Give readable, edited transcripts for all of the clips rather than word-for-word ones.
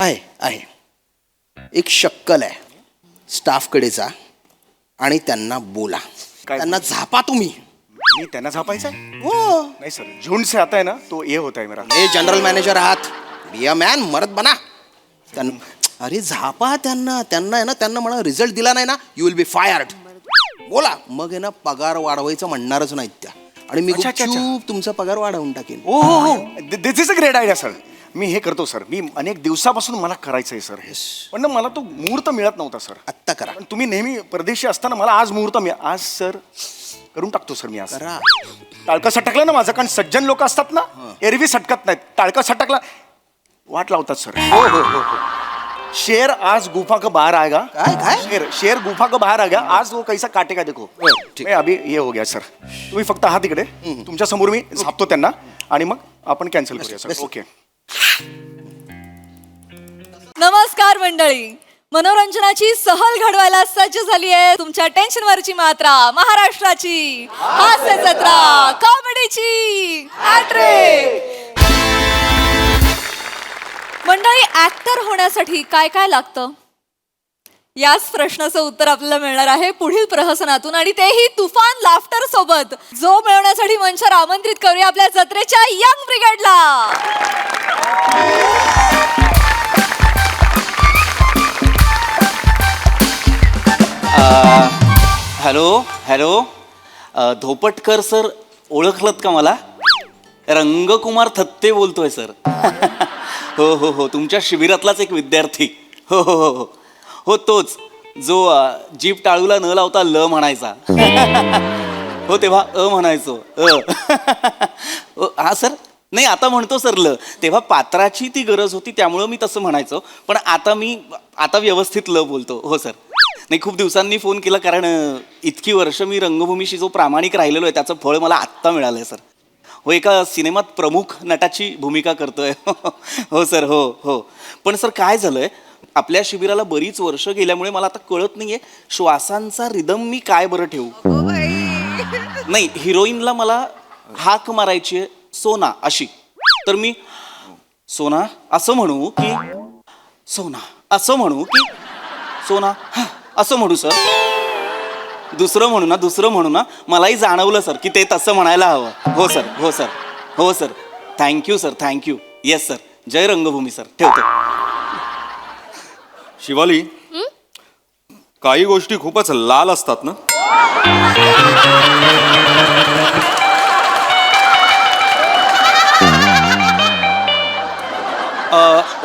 आहे. एक शक्कल आहे, स्टाफकडे जा आणि त्यांना बोला. काय? त्यांना झापा तुम्ही. मी त्यांना झापायचंय? हो, नहीं सर, झुंड से आता है ना तो ये होता है मेरा. हे जनरल मॅनेजर आहात, बी अ मॅन, मरद बना. अरे झापा त्यांना. त्यांना आहे ना, त्यांना म्हणा रिझल्ट दिला नाही ना, यू विल बी फायर्ड. बोला. मग आहे ना, पगार वाढवायचं म्हणणारच नाहीत त्या. आणि मी अच्छा, अच्छा, अच्छा. गुपचूप तुमचा पगार वाढवून टाकेन. ओ हो, this is a great idea sir. मी हे करतो सर. मी अनेक दिवसापासून मला करायचंय सर हे. पण ना मला तो मुहूर्त मिळत नव्हता सर. आत्ता करा. पण तुम्ही नेहमी परदेशी असताना मला आज मुहूर्त आज सर करून टाकतो सर मी आज. करा. टाळकं सटकलं ना माझं, कारण सज्जन लोक असतात ना, एरवी सटकत नाहीत. टाळकं सटकला वाट लावतात सर. हो हो हो हो. शेर आज गुफा का बाहर आएगा. काय? शेर गुफा का बाहर आ गया. आज वो कैसा काटेगा देखो. ठीक. मैं अभी ये हो गया सर. तुम्ही फक्त आहात तिकडे. तुमच्या समोर मी झापतो त्यांना आणि मग आपण कॅन्सल करूया सर. ओके. नमस्कार मंडळी, मनोरंजनाची सहल घडवायला सज्ज झाली आहे तुमच्या टेन्शनवरची मात्रा, महाराष्ट्राची हास्य जत्रा, कॉमेडीची हॅट्रिक. मंडळी, ऍक्टर होण्यासाठी काय काय लागतं, याच प्रश्नाचं उत्तर आपल्याला मिळणार आहे पुढील प्रहसनातून, आणि तेही तुफान लाफ्टर सोबत. जो मिळवण्यासाठी मंचावर आमंत्रित करूया आपल्या जत्रेच्या यंग ब्रिगेडला. हॅलो हॅलो, धोपटकर सर ओळखलत का मला? रंगकुमार थत्ते बोलतोय सर. हो हो हो, तुमच्या शिबिरातलाच एक विद्यार्थी. हो हो हो हो हो, तोच जो जीप टाळूला न लावता ल म्हणायचा. हो, तेव्हा म्हणायचो. हा सर, नाही आता म्हणतो सर ल. तेव्हा पात्राची ती गरज होती त्यामुळं मी तसं म्हणायचो, पण आता व्यवस्थित ल बोलतो. हो सर. नाही, खूप दिवसांनी फोन केला कारण इतकी वर्ष मी रंगभूमीशी जो प्रामाणिक राहिलेलो आहे त्याचं फळ मला आत्ता मिळालं आहे सर. हो, एका सिनेमात प्रमुख नटाची भूमिका करतोय. हो सर. हो हो. पण सर काय झालंय, आपल्या शिबिराला बरीच वर्ष गेल्यामुळे मला आता कळत नाहीये श्वासांचा रिदम मी काय बरं ठेवू. नाही, हिरोईनला मला हाक मारायची आहे सोना अशी, तर मी सोना असं म्हणू की सोना असं म्हणू की सोना असं म्हणू सर? दुसरं म्हणू ना. मलाही जाणवलं सर की ते तसं म्हणायला हवं. हो सर. हो सर. हो sir. Thank you sir. Thank you. Yes sir. जय रंगभूमी सर. ठेवतो. शिवाली, काही गोष्टी खूपच लाल असतात ना.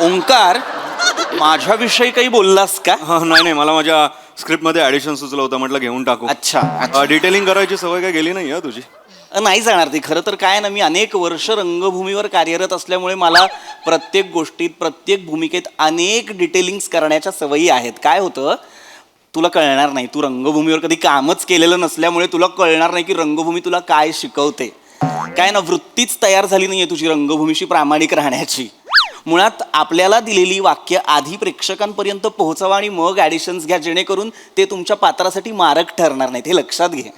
ओंकार, माझ्याविषयी काही बोललास का? नाही, मला माझ्या स्क्रिप्टमध्ये ॲडिशन सुचलं होतं, म्हटलं घेऊन टाकू. अच्छा. डिटेलिंग करायची सवय काय गेली नाही तुझी? नाही जाणार ती. खरं तर काय ना, मी अनेक वर्ष रंगभूमीवर कार्यरत असल्यामुळे मला प्रत्येक गोष्टीत, प्रत्येक भूमिकेत अनेक डिटेलिंग्स करण्याच्या सवयी आहेत. काय होतं, तुला कळणार नाही, तू रंगभूमीवर कधी कामच केलेलं नसल्यामुळे तुला कळणार नाही की रंगभूमी तुला काय शिकवते. काय ना, वृत्तीच तयार झाली नाहीये तुझी रंगभूमीशी प्रामाणिक राहण्याची. मुळात आपल्याला दिलेली वाक्य आधी प्रेक्षकांपर्यंत पोहोचवा आणि मग ॲडिशन्स घ्या, जेणेकरून ते तुमच्या पात्रासाठी मारक ठरणार नाहीत. हे लक्षात घे.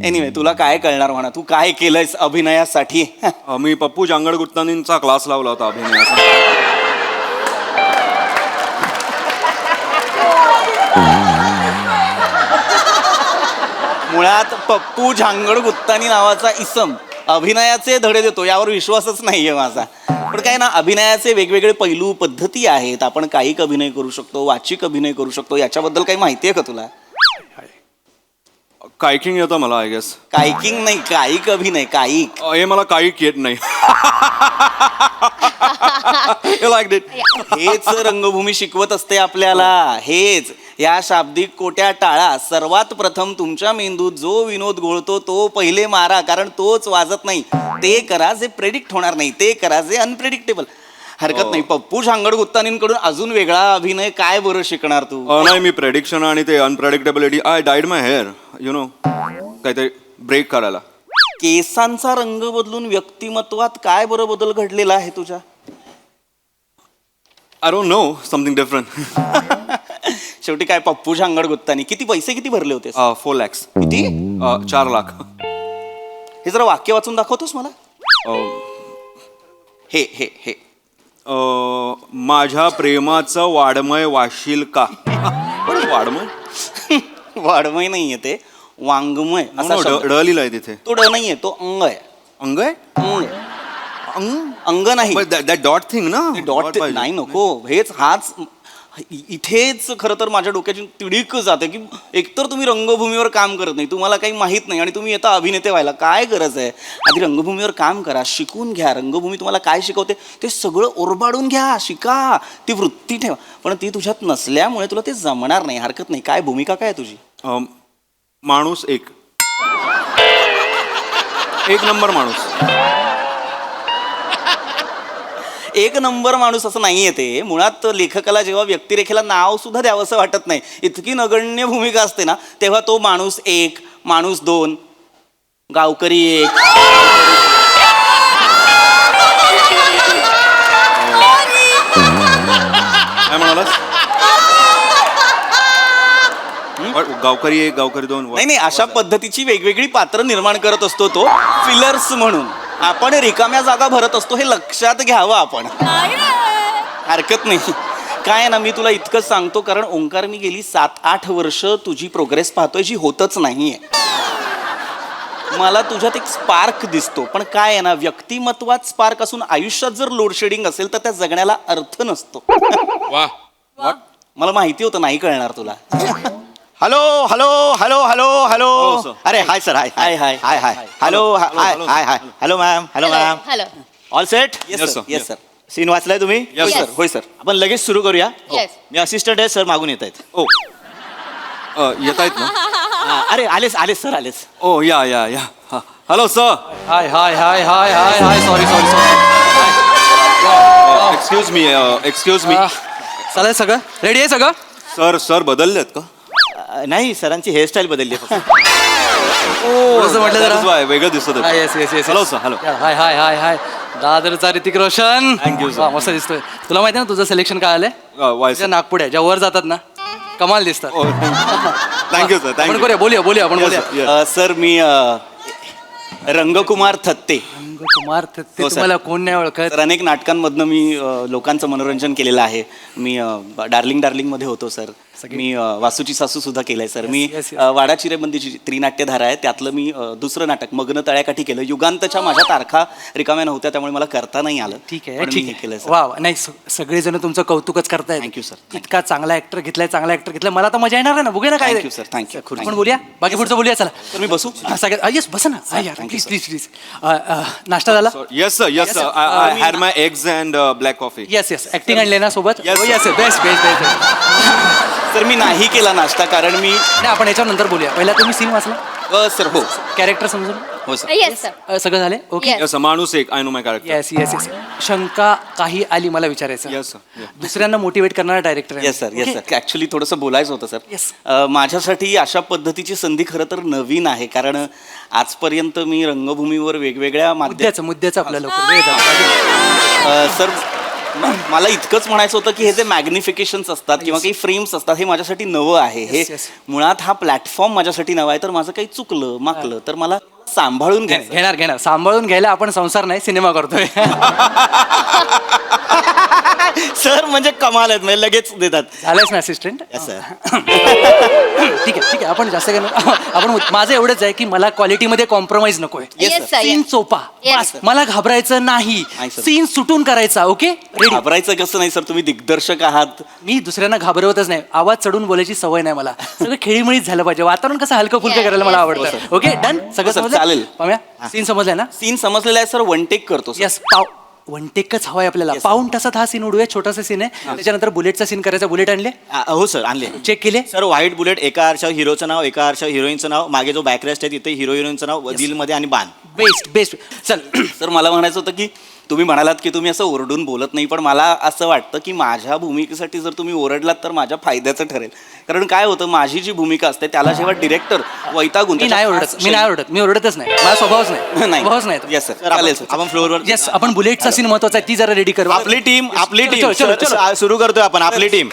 एनिवे, तुला काय कळणार म्हणा, तू काय केलंयस अभिनयासाठी? मी पप्पू जांगड गुत्तानींचा क्लास लावला होता अभिनयाचा. मुळात पप्पू झांगड गुत्तानी नावाचा इसम अभिनयाचे धडे देतो यावर विश्वासच नाहीये माझा. पण काय ना, अभिनयाचे वेगवेगळे पैलू, पद्धती आहेत. आपण कायिक अभिनय करू शकतो, वाचिक अभिनय करू शकतो. याच्याबद्दल काही माहिती आहे का तुला? कायकिंग येतं मला, आय गेस. कायकिंग नाही, कायिक अभिनय. कायिक हे मला कायिक येत नाही. हेच रंगभूमी शिकवत असते आपल्याला. हेच या शाब्दिक कोट्या टाळा. सर्वात प्रथम तुमच्या मेंदूत जो विनोद घोळतो तो पहिले मारा, कारण तोच वाजत नाही. ते करा जे प्रेडिक्ट होणार नाही, ते करा जे अनप्रेडिक्टेबल. हरकत नाही. पप्पू झांगड गुत्तानींकडून अजून वेगळा अभिनय काय बरं शिकणार तू? नाही, मी प्रेडिक्शन आणि ते unpredictability, I died my hair, you know, काहीतरी ब्रेक करायला. केसांचा रंग बदलून व्यक्तिमत्वात काय बरं बदल घडलेला आहे तुझ्या? I don't know, something different. शेवटी काय, पप्पू झांगड गुत्तानी. पैसे किती भरले होते? 4 lakhs. किती? 4 लाख. हे जरा वाक्य वाचून दाखवतोस मला? हे हे हे माझ्या प्रेमाचं वाडमय वाशील का? वाडमय वाडमय नाहीये ते, वाङ्मय असा शब्द. ड लिहिलंय तिथे. तो ड नाहीये, तो अंग आहे. अंग आहे? अंग अंग अंग नाही. दॅट डॉट थिंग ना. डॉट नाही नको, हाच इथेच खरं तर माझ्या डोक्याची तिडीक जाते की एकतर तुम्ही रंगभूमीवर काम करत नाही, तुम्हाला काही माहीत नाही आणि तुम्ही येता अभिनेते व्हायला. काय गरज आहे? आधी रंगभूमीवर काम करा, शिकून घ्या. रंगभूमी तुम्हाला काय शिकवते ते सगळं ओरबाडून घ्या, शिका, ती वृत्ती ठेवा. पण ती तुझ्यात नसल्यामुळे तुला ते जमणार नाही. हरकत नाही. काय भूमिका काय आहे तुझी? माणूस एक नंबर माणूस. एक नंबर माणूस असं नाहीये ते. मुळात लेखकाला जेव्हा व्यक्तिरेखेला नाव सुद्धा द्यावं असं वाटत नाही, इतकी नगण्य भूमिका असते ना, तेव्हा तो माणूस एक, माणूस दोन, गावकरी एक. काय म्हणालास? गावकरी एक, गावकरी दोन. नाही, अशा पद्धतीची वेगवेगळी पात्र निर्माण करत असतो तो, फिलर्स म्हणून. आपण रिकाम्या जागा भरत असतो, हे लक्षात घ्यावं आपण. हरकत नाही. काय आहे ना, मी तुला इतकंच सांगतो, कारण ओंकार मी गेली 7-8 वर्ष तुझी प्रोग्रेस पाहतोय, जी होतच नाहीये. मला तुझ्यात एक स्पार्क दिसतो, पण काय आहे ना, व्यक्तिमत्वात स्पार्क असून आयुष्यात जर लोडशेडिंग असेल तर त्या जगण्याला अर्थ नसतो. वा. मला माहिती होतं नाही कळणार तुला. Hello hello hello hello hello. sir. अरे hi sir, hi hi, hi. Hi hi. Hello hi hi hi. Hello ma'am. Hello ma'am. Hello. All set? Yes Yes, sir, sir. Yes sir. Scene वाचलाय तुम्ही? Yes, sir, होय sir. आपण लगेच सुरू करूया. Yes. मी assistant आहे, सर मागून येत आहेत. ओ येत आहेत ना? अरे आलेच सर, आलेच. ओ या hello sir. Hi hi hi hi hi hi sorry excuse me चालेल सगळं रेडी आहे सगळं सर बदललेत का? नाही, सरांची हेअरस्टाईल बदलली फक्त. असं म्हटलं That is जरा why, वेगळं दिसत होतं. Yes yes yes hello sir, hello. Hi hi hi hi दादरचा Hrithik Roshan. Thank you, sir. वा, मस्त दिसतोय. तुला माहिती ना तुझं सिलेक्शन काय आलंय? वाय तुझ्या नागपुड्या ज्या वर जातात ना, कमाल दिसतात. थँक्यू सर, आपण थँक्यू. करूया, बोलूया आपण बोलूया. सर मी रंगकुमार थत्ते. कुमार ते हो, sir. तुम्हाला कोण नाही ओळखत? तर अनेक नाटकांमधनं मी लोकांचं मनोरंजन केलेलं आहे. मी डार्लिंग मध्ये होतो सर. मी वासूची सासू सुद्धा केलंय सर. मी yes, yes. वाडा चिरेबंदीची त्रिनाट्यधारा आहे, त्यातलं मी दुसरं नाटक मग्न तळ्याकाठी केलं. युगांतच्या माझ्या तारखा रिकाम्या नव्हत्या, त्यामुळे मला करता नाही आलं. ठीक आहे पण ठीक मी हे आहे. केलंय सर. वा वा. नाही सगळेजण तुमचं कौतुकच करतायत. Thank you, sir. Thank you. इतका चांगला ऍक्टर घेतलाय. मला तर मजा येणार आहे ना. बघूया ना काय Thank you, sir. Thank you. आपण बोलूया, बाकी पुढचं बोलूया. चला तर मी बसू? सगळ्यात येस बसा ना. Thank you, please sir. Please please. नाश्ता झाला? Yes sir, Yes, sir. I had my eggs and black coffee. Yes yes. Acting आणले ना सोबत? Yes, sir. Yes best best best. Sir मी नाही केला नाश्ता, कारण मी नाही, आपण याच्यावर नंतर बोलूया. पहिला तुम्ही सीन वाचला, सर हो कॅरेक्टर समजून हो सर. Yes sir. सगळं झाले? ओके. Yes. येस माणूस एक, I know my character. Yes yes yes. शंका काही आली मला विचारायचं? Yes, sir. Yeah. दुसऱ्यांना मोटिवेट करणारा director yes sir, yes sir. Actually थोडंसं बोलायचं होतं Yes. सर. माझ्यासाठी अशा पद्धतीची संधी खरं तर नवीन आहे, कारण आजपर्यंत मी रंगभूमीवर वेगवेगळ्या मुद्द्याचं आपल्या लवकर वेळ झाला. सर मला इतकंच म्हणायचं होतं की हे जे मॅग्निफिकेशन्स असतात किंवा काही फ्रेम्स असतात, हे माझ्यासाठी नवं आहे. हे Yes, yes. मुळात हा प्लॅटफॉर्म माझ्यासाठी नवा आहे. तर माझं काही चुकलं माकलं तर मला सांभाळून घ्यायचं. घेणार सांभाळून घ्यायला आपण संसार नाही, सिनेमा करतोय. सर म्हणजे कमाल आहेत, म्हणजे लगेच देतात. झालंच ना असिस्टंट? सर. ठीक आहे आपण जास्त काय नको. आपण माझं एवढंच आहे की मला क्वालिटीमध्ये कॉम्प्रोमाइज नकोय. Yes, Yes, sir. sir. Scene चोपा Yes, बस. sir. मला घाबरायचं नाही. नाही, sir. सीन सुटून करायचा. Okay ready? घाबरायचं कसं नाही सर, तुम्ही दिग्दर्शक आहात. मी दुसऱ्यांना घाबरवतच नाही. आवाज चढून बोलायची सवय नाही मला. सगळं खेळीमेळीच झालं पाहिजे. वातावरण कसं हलकं फुलकं Yeah, करायला मला yes, आवडतं. Okay done. सगळं sir, समजलं? चालेल. पाहूया. सीन समजलाय ना? सीन समजलेला आहे सर, वन टेक करतो सर. यस. वन टेकच हवाय आपल्याला. Yes, sir. पाऊण तासात हा सीन उडूया. छोटासा सीन आहे. त्याच्यानंतर बुलेटचा सीन करायचा. बुलेट आणले, हो सर, आणले. चेक केले. सर व्हाईट बुलेट, एका आरशावर हिरोचं नाव, एका आरशावर हिरोईनचं नाव, मागे जो बॅकरेस्ट आहे तिथे हिरो हिरोईनचं नाव, दिलमध्ये आणि बाण. बेस्ट चल. सर मला म्हणायचं होतं की तुम्ही म्हणालात की तुम्ही असं ओरडून बोलत नाही, पण मला असं वाटतं की माझ्या भूमिकेसाठी जर तुम्ही ओरडलात तर माझ्या फायद्याचं ठरेल. कारण काय होतं, माझी जी भूमिका असते त्याला जेव्हा डिरेक्टर वैतागून मी नाही ओरडत. मी ओरडतच नाही. माझा स्वभावच नाही. स्वभावच नाही. येस सर, सर चालेल सर. आपण फ्लोअरवर. येस. आपण बुलेटचा सीन महत्वाचा आहे, ती जरा रेडी कर. आपली टीम चलो, चलो. सुरू करतोय आपण. आपली टीम.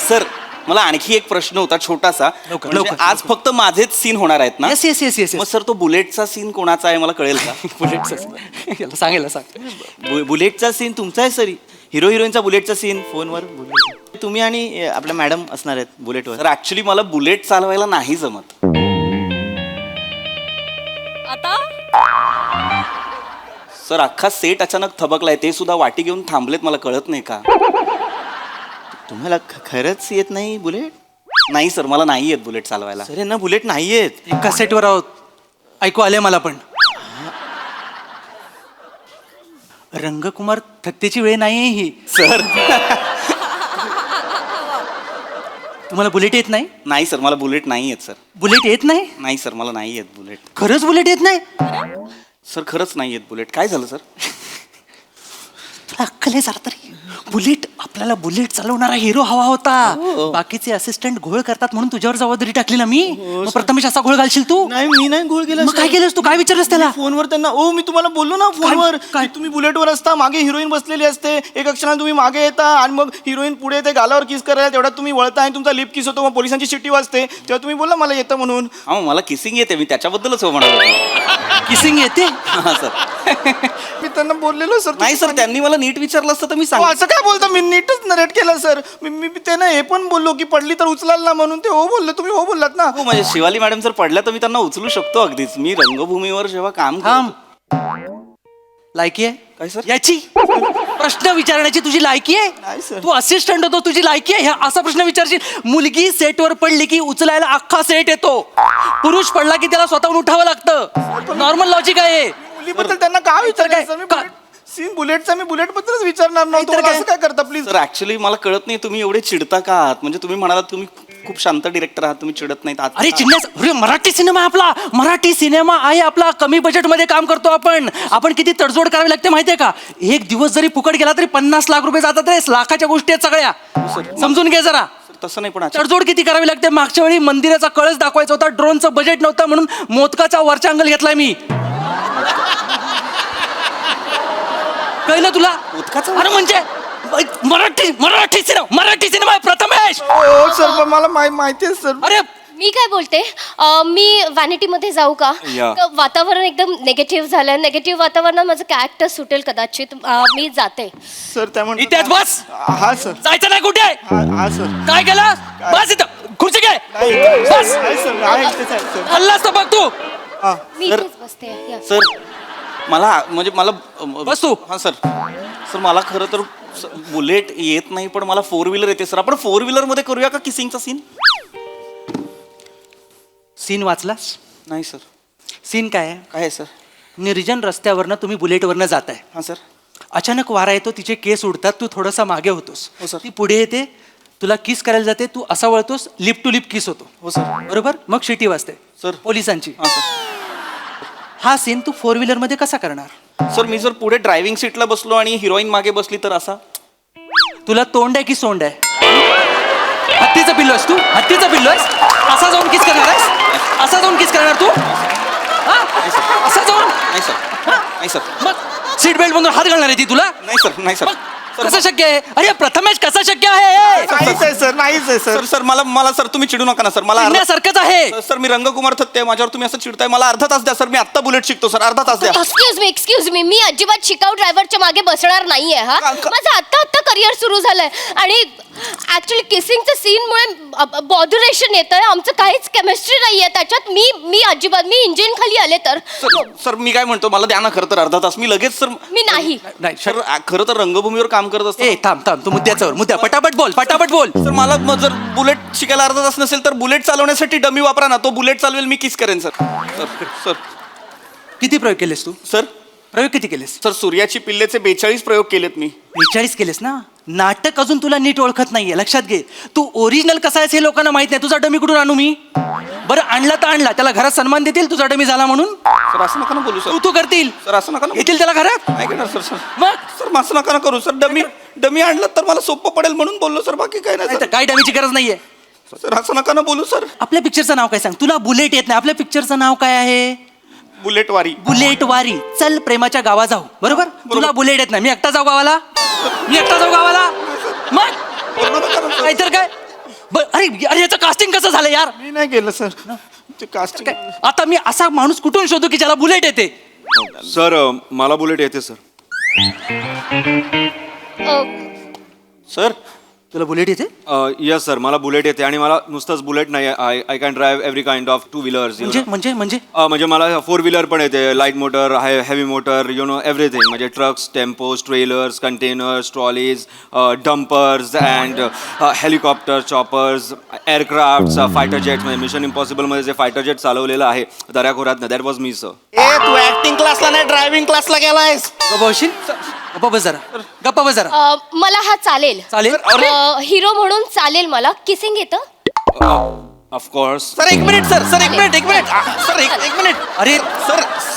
सर मला आणखी एक प्रश्न होता छोटासा. लवकर, म्हणजे लवकर, आज फक्त माझेच सीन होणार आहेत ना? येस. मग सर तो बुलेटचा सीन कोणाचा आहे मला कळेल का? बुलेटचा सांगेल सांग. बुलेटचा सीन तुमचा आहे सर. हिरो हिरोईनचा बुलेटचा सीन फोनवर बुलेट तुम्ही आणि आपल्या मॅडम असणार आहेत बुलेटवर. तर ऍक्च्युली मला बुलेट चालवायला नाही जमत. आता सर अख्खा सेट अचानक थबकलाय, ते सुद्धा वाटी घेऊन थांबलेत, मला कळत नाही का. तुम्हाला खरंच येत नाही बुलेट? नाही सर, मला नाही येत बुलेट चालवायला. सर यांना बुलेट नाही येत. एका सेटवर आहोत, ऐकू आले मला पण. रंगकुमार थत्तेची वेळ नाही ही. सर तुम्हाला बुलेट येत नाही? नाही सर, मला बुलेट नाही येत सर. बुलेट येत नाही? नाही सर, मला नाही येत बुलेट. खरंच बुलेट येत नाही? सर खरंच नाही येत बुलेट. काय झालं सर? तुला अक्कल आहे जरा तरी? बुलेट, आपल्याला बुलेट चालवणारा हिरो हवा होता. बाकीचे असिस्टंट घोळ करतात म्हणून तुझ्यावर जबाबदारी टाकली ना मी. मग प्रथमेश असा घोळ घालशील तू? नाही मी नाही गोळ केला. मग काय केलंस तू? काय विचारलंस त्याला? फोनवर त्यांना ओ मी तुम्हाला बोललो ना फोनवर काय? की तुम्ही बुलेटवर असता, मागे हिरोईन बसलेली असते, एक क्षणाला तुम्ही मागे येता आणि मग हिरोईन पुढे येते, गालावर किस करायला, तेवढ्यात तुम्ही वळता आणि तुमचा लिप किस होतो, मग पोलिसांची शिट्टी वाजते, तेव्हा तुम्ही बोलला मला येतं म्हणून. हा मला किसिंग येते, मी त्याच्याबद्दलच हो म्हणालो. किसिंग येते? हा सर. मी त्यांना बोललेलो सर. नाही सर, त्यांनी मला नीट विचारलं असतं तर मी अहो, सांग. असं काय बोलता? मी नीटच नरेट केलं सर. मी त्यांना हे पण बोललो की पडली तर उचलाल ना म्हणून. ते हो बोलले, तुम्ही हो बोललात ना. हो म्हणजे शिवाली मॅडम जर पडल्या तर मी त्यांना उचलू शकतो अगदीच. मी रंगभूमीवर जेव्हा काम थांब. करतो. लायकी आहे? काय सर? याची प्रश्न विचारण्याची तुझी लायकी नाही, आहे? सर. तू असिस्टंट होतो, तुझी लायकी आहे? असा प्रश्न विचारशील? मुलगी सेटवर पडली की उचलायला अख्खा सेट येतो. पुरुष पडला की त्याला स्वतःहून उठावं लागतं. नॉर्मल लॉजिक आहे. मुलीबद्दल त्यांना का विचारायचं सर? मी का? सीन बुलेटचा मी बुलेट बद्दलच विचारणार नव्हतो. नाहीतर मला असं काय करता प्लीज? सर ऍक्च्युली मला कळत नाही तुम्ही एवढे चिडता का आहात. म्हणजे तुम्ही म्हणालात तुम्ही खूप शांत डिरेक्टर आहात, तुम्ही चिडत नाहीत. अरे चिन्हस, अरे मराठी सिनेमा आहे आपला. मराठी सिनेमा आहे आपला. कमी बजेट मध्ये काम करतो आपण किती तडजोड करावी लागते माहितीये का? एक दिवस जरी फुकट गेला तरी 50 लाख रुपये जातात रे. लाखाच्या गोष्टी आहेत सगळ्या. समजून घे जरा. सर तसं नाही, पण अच्छा- तडजोड किती करावी लागते. मागच्या वेळी मंदिराचा कळस दाखवायचा होता, ड्रोनचं बजेट नव्हतं म्हणून मोदकाचा वरचा अँगल घेतलाय मी. कळलं तुला? मोदकाचा? अरे म्हणजे मराठी सिनेमा आहे प्रथमेश. हो सर, पण मला माहिती आहे सर. अरे मी काय बोलते, मी व्हॅनिटीमध्ये जाऊ का? या. वातावरण एकदम नेगेटिव्ह झालंय. नेगेटिव्ह वातावरणात माझं कॅरेक्टर सुटेल कदाचित. मी जाते. सर त्या इथेच बस. हा सर. जायचं नाही कुठे? हा सर. काय केलं? बस इथं खुर्ची घे. बस. नाही सर, नाही इथेच आहे, सर. हल्लास तर बघ तू. मी सर- इथेच बसते. या. सर मला म्हणजे मला बस तू. हा सर. सर मला खरं तर बुलेट येत नाही, पण मला 4 व्हीलर येते सर. आपण 4 व्हीलर मध्ये करूया का किसिंगचा सीन? सीन वाचलास? नाही सर. सीन काय आहे? काय आहे सर? निर्जन रस्त्यावरनं तुम्ही बुलेटवरनं जाताय. हा सर. अचानक वारा येतो, तिचे केस उडतात, तू थोडासा मागे होतोस. हो सर. ती पुढे येते, तुला किस करायला जाते, तू असा वळतोस, लिप टू लिप किस होतो. हो सर. बरोबर? मग शिटी वाजते सर. पोलिसांची. हा सर. हा सीन तू 4 व्हीलर मध्ये कसा करणार? सर मी जर पुढे ड्रायव्हिंग सीटला बसलो आणि हिरोईन मागे बसली तर असा? तुला तोंड आहे की सोंड आहे? हत्तीचं पिल्लो आहेस तू? हत्तीचं पिल्लो आहेस? असा जाऊन किस करणार आहेस? असा जाऊन किस करणार तू? हा? असा जाऊन? नाही सर. नाही सर. मग सीट बेल्ट मधून हात घालणार आहे ती तुला? नाही सर. नाही सर. कसं शक्य आहे? अरे प्रथमेश कसं शक्य आहे? नाहीच आहे सर, नाहीच आहे सर. सर सर मला सर तुम्ही चिडू नका ना सर. मला चिडण्यासारखंच आहे. सर मी रंगकुमार थत्ते, माझ्यावर तुम्ही असं चिडताय. मला अर्धा तास द्या सर. मी आत्ता बुलेट शिकतो सर. अर्धा तास द्या. Excuse me. मी अजिबात शिकाऊ ड्रायव्हरच्या मागे बसणार नाहीये. हा माझं आत्ता करिअर सुरू झालंय आणि ऍक्च्युली किसिंगच्या सीनमुळे बॉड्युरेशन येतंय. आमचं काहीच केमिस्ट्री नाहीये त्याच्यात. मी अजिबात मी इंजिन खाली आले तर सर मी काय म्हणतो, मला द्या ना खरं तर अर्धा तास. मी लगेच सर. मी नाही. नाही सर खरं तर रंगभूमीवर काम करत असतो. ए थांब तू मुद्दा पटापट बोल. सर मला जर बुलेट शिकायला अर्धा तास नसेल तर बुलेट चालवण्यासाठी डमी वापरा ना. तो बुलेट चालवेल, मी किस करेन सर. सर किती प्रयोग केलेस तू? सर प्रयोग किती केलेस? सर सूर्याची पिल्लेचे 42 प्रयोग केलेत मी. 42 केलेस ना? नाटक अजून तुला नीट ओळखत नाहीये. लक्षात घे, तू ओरिजिनल कसा आहेस हे लोकांना माहित नाही. तुझा डमी कुठून आणू मी? बरं आणला तर आणला, त्याला घरात सन्मान देतील तुझा डमी झाला म्हणून? सर असं नका ना बोलू सर. तू करतील? सर असं नका ना. येतील त्याला घरात? नाही घेणार सर. सर मग सर असं नका ना करू सर. डमी आणलं तर मला सोपं पडेल म्हणून बोललो सर. बाकी काय नाही नाही तर सर. काय डमीची गरज नाहीये. सर असं नका ना बोलू सर. आपल्या पिक्चरचं नाव काय सांग? तुला बुलेट येत नाही. आपल्या पिक्चरचं नाव काय आहे? बुलेट वारी. बुलेट वारी. चल प्रेमाच्या गावा जाऊ. बरोबर? तुला बुलेट येत नाही. मी एकटा जाऊ गावाला? मग नाहीतर काय? अरे याचं कास्टिंग कसं झालं यार? मी नाही केलं सर. ते कास्टिंग काय? आता मी असा माणूस कुठून शोधू की ज्याला बुलेट येते? सर मला बुलेट येते सर. सर तुला बुलेट येते येस सर मला बुलेट येते आणि मला नुसतंच बुलेट नाही I can drive every kind of two wheelers म्हणजे म्हणजे मला 4 व्हीलर पण येते light motor heavy motor everything म्हणजे trucks tempos trailers containers trolleys dumpers and helicopter choppers aircraft fighter jet म्हणजे मिशन इम्पॉसिबलमध्ये जे फायटर जेट चालवलेलं आहे दऱ्याखोऱ्यात दॅट वॉज मी सर ए तू ऍक्टिंग क्लासला नाही ड्रायव्हिंग क्लासला गेलायस गप्पा बसशील गप्पा बस जरा मला हा चालेल चालेल हिरो म्हणून चालेल मला किसिंग येतं ऑफकोर्स सर एक मिनिट सर एक मिनिट सर एक मिनिट अरे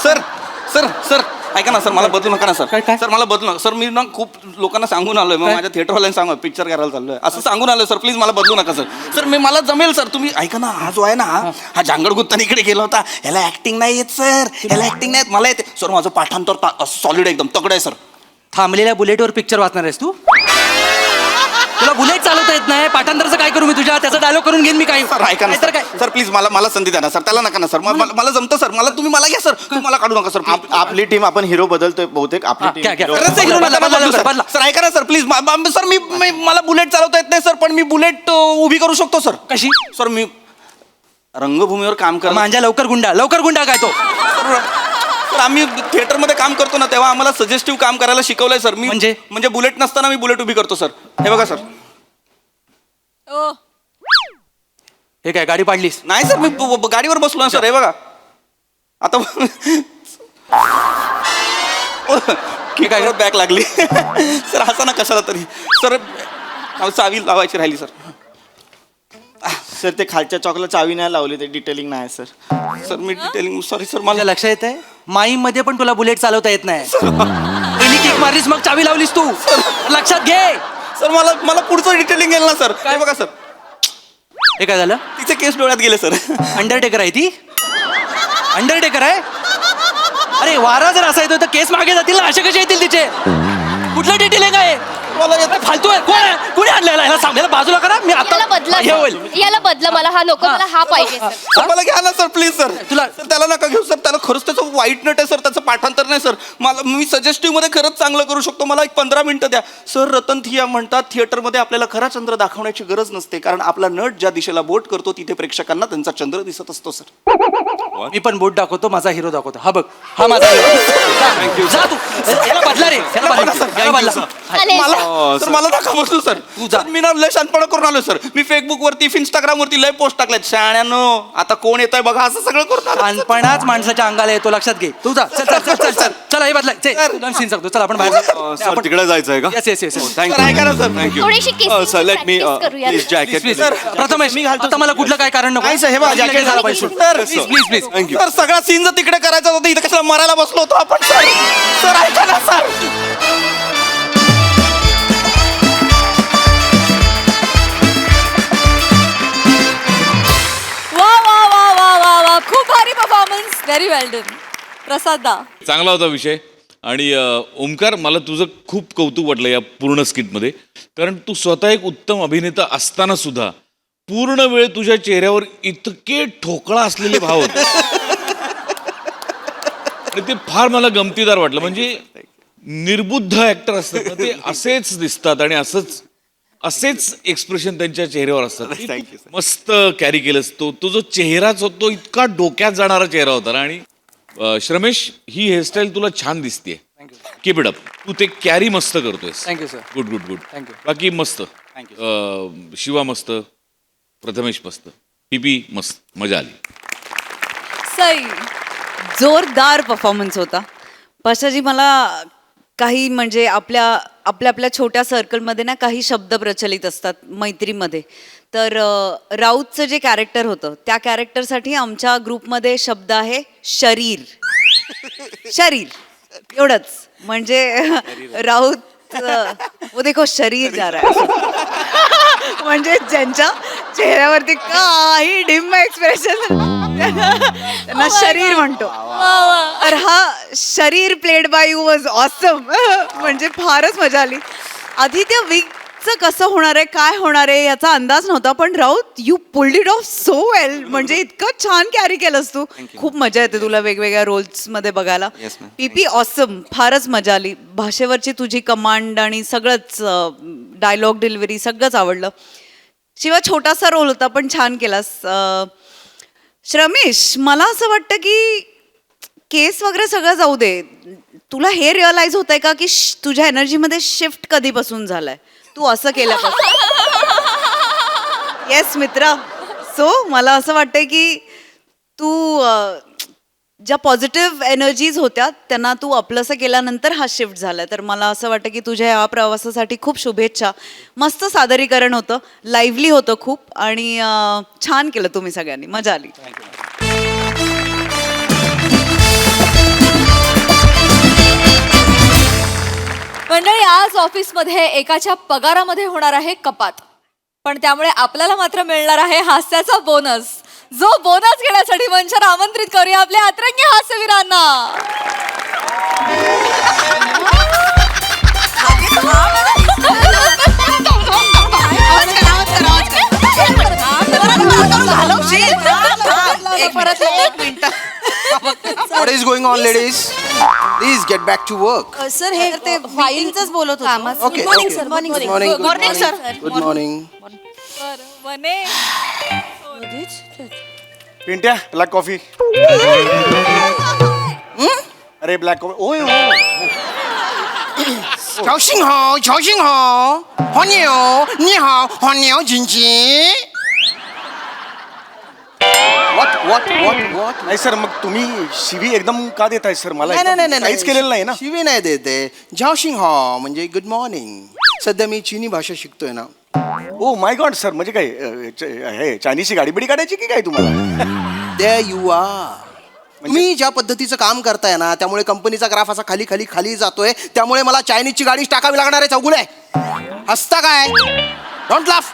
सर ऐका ना सर मला बदलू नका ना सर काय? सर मला बदलू नका सर मी ना खूप लोकांना सांगून आलोय मग माझ्या थिएटरवाल्यांना सांगा पिक्चर करायला चाललोय असं सांगून आलोय सर प्लीज मला बदलू नका सर मला जमेल सर तुम्ही ऐका ना हा जो आहे ना हा जांगड गुत्तान इकडे गेला होता ह्याला ऍक्टिंग नाही येत सर ह्याला ऍक्टिंग नाही येत मला येते सर माझं पाठांतर सॉलिड एकदम तगड आहे सर थांबलेल्या बुलेटवर पिक्चर वाचणार आहेस तू तुला बुलेट चालवता येत नाही पाठांतरचं काय करू मी तुझ्या त्याचा डायलॉग करून घेईन मी काय सर ऐका ना तर काय सर प्लीज मला संधी द्या ना सर त्याला नका ना सर मला जमतं सर तुम्ही मला घ्या सर तुम्ही मला काढू नका सर आपली टीम आपण हिरो बदलतोय बहुतेक आपली घ्या, घ्या. टीम खरंच आहे, बदला. सर ऐका ना सर प्लीज सर मी मला बुलेट चालवता येत नाही सर पण मी बुलेट उभी करू शकतो सर कशी सर मी रंगभूमीवर काम कर माझ्या लवकर गुंडा काय तो सर आम्ही थिएटरमध्ये काम करतो ना तेव्हा आम्हाला सजेस्टिव्ह काम करायला शिकवलंय सर मी म्हणजे बुलेट नसताना मी बुलेट उभी करतो सर हे बघा सर ओ हे काय गाडी पाडलीस नाही सर मी गाडीवर बसलो ना सर हे बघा आता की काय बॅक लागली सर असं ना कशाला तरी सर चावी लावायची राहिली सर सर ते खालच्या चॉकला चावी नाही लावली ते डिटेलिंग नाही सर मी डिटेलिंग सॉरी सर मला मला लक्षात येत आहे माई मध्ये पण तुला बुलेट चालवता येत नाही पहिली किक मारलीस मग चावी लावलीस तू लक्षात घे सर मला पुढचं डिटेलिंग येईल ना सर काय बघा सर हे काय झालं तिचे केस डोळ्यात गेले सर अंडरटेकर आहे ती अंडरटेकर आहे अरे वारा जर असा येतो तर केस मागे जातील ना असे कसे येतील तिचे कुठलं डिटेलिंग आहे मला येतं. फालतू आहे कोण आहे कुणी आणलेला ह्याला सांग ह्याला बाजूला करा मी आता याला बदला हे होईल याला बदला मला हा नको मला हा पाहिजे सर सर, मला घ्या ना सर प्लीज सर तुला- सर त्याला नका घेऊ सर त्याला खरंच त्याचं वाईट नट आहे सर त्याचं पाठांतर नाही सर मी सजेस्टिव्ह मध्ये खरंच चांगलं करू शकतो मला एक 15 मिनिटं द्या सर रतन थिया म्हणतात थिएटरमध्ये आपल्याला खरा चंद्र दाखवण्याची गरज नसते कारण आपला नट ज्या दिशेला बोट करतो तिथे प्रेक्षकांना त्यांचा चंद्र दिसत असतो सर मी पण बोट दाखवतो माझा हिरो दाखवतो हा बघ हा माझा hero. जा तू याला बदला रे याला बदला चालेल. सर मला नका बसू सर सर, मी ना लय शांतपणा करून आलो सर मी फेसबुक वरती इंस्टाग्राम वरती लय पोस्ट टाकल्यात शाण्यानो आता कोण येतंय बघा असं सगळं करून आलो. अनपणाच माणसाच्या अंगाला येतो लक्षात घे तू जा चल चल चल चल चल चला हे बदला सीन सांगतो चल आपण बाहेर सर तिकडे जायचं आहे का येस येस येस सर ऐका ना सर थँक्यू थोडीशी kissing sir let me practice करूया. प्लीज जॅकेट सर प्रथमेश मी घालतो आता मला कुठलं काय कारण नको नाही सर, हे बघा, jacket झालं घाला पाहिजे sir please please please thank you sir सगळा सीन जर तिकडे करायचा होता इथं कशाला मरायला बसलो होतो आपण सर सर ऐका ना सर वा वा वा वा वा वा खूप भारी परफॉर्मन्स व्हेरी वेल डन प्रसाद दा चांगला होता विषय आणि ओमकार मला तुझं खूप कौतुक वाटलं या पूर्ण स्किटमध्ये कारण तू स्वतः एक उत्तम अभिनेता असताना सुद्धा पूर्ण वेळ तुझ्या चेहऱ्यावर इतके ठोकळा असलेले भाव होते आणि ते फार मला गमतीदार वाटलं म्हणजे निर्बुद्ध ऍक्टर असतात ना ते असेच दिसतात आणि असेच एक्सप्रेशन त्यांच्या चेहऱ्यावर असतात मस्त कॅरी केलंस तो जो चेहराच होता तो इतका डोक्यात जाणारा चेहरा होता ना आणि श्रमेश ही हेअरस्टाईल तुला छान दिसते कीप इट अप तू ते कॅरी मस्त करतोयस thank you sir good good good Thank you. बाकी मस्त शिवा मस्त प्रथमेश मस्त पीपी मस्त मजा आली सई जोरदार परफॉर्मन्स होता पाशाजी मला काही म्हणजे आपल्या छोट्या सर्कलमध्ये ना काही शब्द प्रचलित असतात मैत्रीमध्ये तर राऊतचं जे कॅरेक्टर होतं त्या कॅरेक्टरसाठी आमच्या ग्रुपमध्ये शब्द आहे शरीर एवढंच म्हणजे राऊत वो देखो शरीर जा रहा है म्हणजे ज्यांच्या चेहऱ्यावरती काही डिम एक्सप्रेशन त्यांना शरीर म्हणतो तर हा शरीर played by you was awesome म्हणजे फारच मजा आली आधी त्या शेवटचं कसं होणार आहे, काय होणार आहे याचा अंदाज नव्हता, पण Raut you pulled it of so well. म्हणजे इतकं छान कॅरी केलंस तू. खूप मजा येते तुला वेगवेगळ्या रोल्स मध्ये बघायला. Yes, ma'am. पीपी ऑसम, फारच मजा आली. भाषेवरची तुझी कमांड आणि सगळंच डायलॉग डिलिव्हरी सगळंच आवडलं. शिवाय छोटासा रोल होता पण छान केलास. श्रमेश, मला असं वाटतं की केस वगैरे सगळं जाऊ दे, तुला हे रिअलाइज होत आहे का की तुझ्या एनर्जीमध्ये शिफ्ट कधीपासून झालाय, तू असं केल्यापासून? येस मित्रा. सो मला असं वाटतंय की तू ज्या पॉझिटिव्ह एनर्जीज होत्या त्यांना तू आपलंसं केल्यानंतर हा शिफ्ट झालाय. तर मला असं वाटतं की तुझ्या या प्रवासासाठी खूप शुभेच्छा. मस्त सादरीकरण होतं, लाईव्हली होतं खूप, आणि छान केलं तुम्ही सगळ्यांनी, मजा आली. मंडळी, आज ऑफिसमध्ये एकाच्या पगारामध्ये होणार आहे कपात, पण त्यामुळे आपल्याला मात्र मिळणार आहे हास्याचा बोनस. जो बोनस घेण्यासाठी मंचावर आमंत्रित करूया आपल्या अतरंगी हास्यवीरांना. What is going on, ladies? Please get back to work. Sir हे ते फाईलचंच बोलत होतो. Okay, morning okay. Sir, morning Good morning, good morning morning. Sir. Good morning. वने पिंट्या, ब्लॅक कॉफी. अरे ब्लॅक कॉफी. ओय What? नाही सर, मग तुम्ही शिवी एकदम का देताय सर मला? नाही काहीच केलेलं नाही ना. शिवी नाही देते. झाओशिंग हो म्हणजे गुड मॉर्निंग. सध्या मी चीनी भाषा शिकतोय ना. ओ माय गॉड सर, म्हणजे काय हे चायनीजची गाडी बिडी काढायची की काय तुम्हाला? There you are. तुम्ही ज्या पद्धतीचं काम करताय ना, त्यामुळे कंपनीचा ग्राफ असा खाली खाली खाली जातोय. त्यामुळे मला चायनीजची गाडीच टाकावी लागणार आहे. चौगुले, हसता काय? Don't laugh.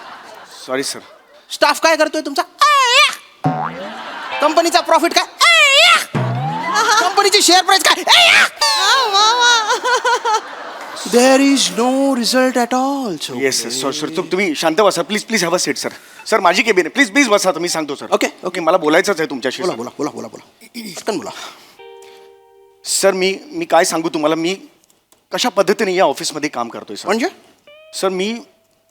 Sorry sir. Staff काय करतोय तुमचा? कंपनीचा प्रॉफिट काय? कंपनीची शेअर प्राइस काय? There is no result at all. Yes sir. तुम्ही शांत बसा please. Please have a seat sir. Sir माझी केबिन आहे. प्लीज प्लीज बसा. तुम्ही सांगतो सर. Okay, okay. मला बोलायचंच आहे तुमच्याशी. बोला बोला बोला बोला बोला पटकन बोला. सर मी काय सांगू तुम्हाला, मी कशा पद्धतीने या ऑफिसमध्ये काम करतोय सर. म्हणजे सर मी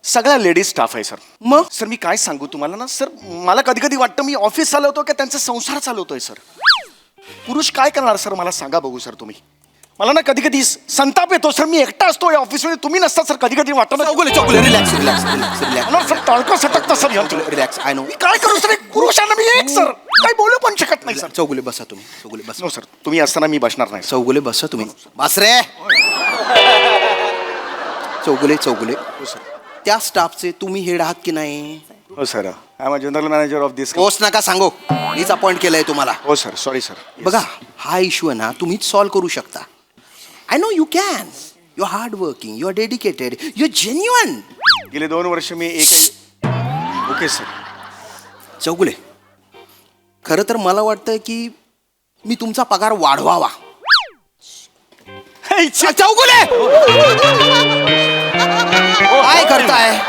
सगळ्या लेडीज स्टाफ आहे सर. मग सर मी काय सांगू तुम्हाला ना सर, मला कधी कधी वाटतं मी ऑफिस चालवतो का त्यांचा संसार चालवतोय सर. पुरुष काय करणार सर, मला सांगा बघू सर तुम्ही. मला ना कधी कधी संताप येतो सर. मी एकटा असतो या ऑफिसमध्ये, तुम्ही नसता सर. कधी कधी वाटतं Chougule relax relax relax relax sir. टाळकं सटकतं सर यांचं. रिलॅक्स. I know. मी काय करू सर, एक पुरुषांना मी एक सर काय बोलू पण शकत नाही सर. चौगुले बसा तुम्ही. चौगुले बसा. नो सर, तुम्ही असताना मी बसणार नाही सर. चौगुले बसा तुम्ही. बस रे. चौगुले हो सर. त्या स्टाफचे तुम्ही हेड आहात की नाही? हो sir. I am a general manager of this. Post नका सांगू, मीच अपॉइंट केलंय तुम्हाला. हो सर. Sorry sir. बघा, हा इश्यू आहे ना, तुम्हीच सॉल्व्ह करू शकता. I know you can. You are hard working, you are dedicated, you are genuine. गेले 2 वर्ष मी ओके सर. चौगुले, खरं तर मला वाटतं की मी तुमचा पगार वाढवावा. चौगुले काय करताय?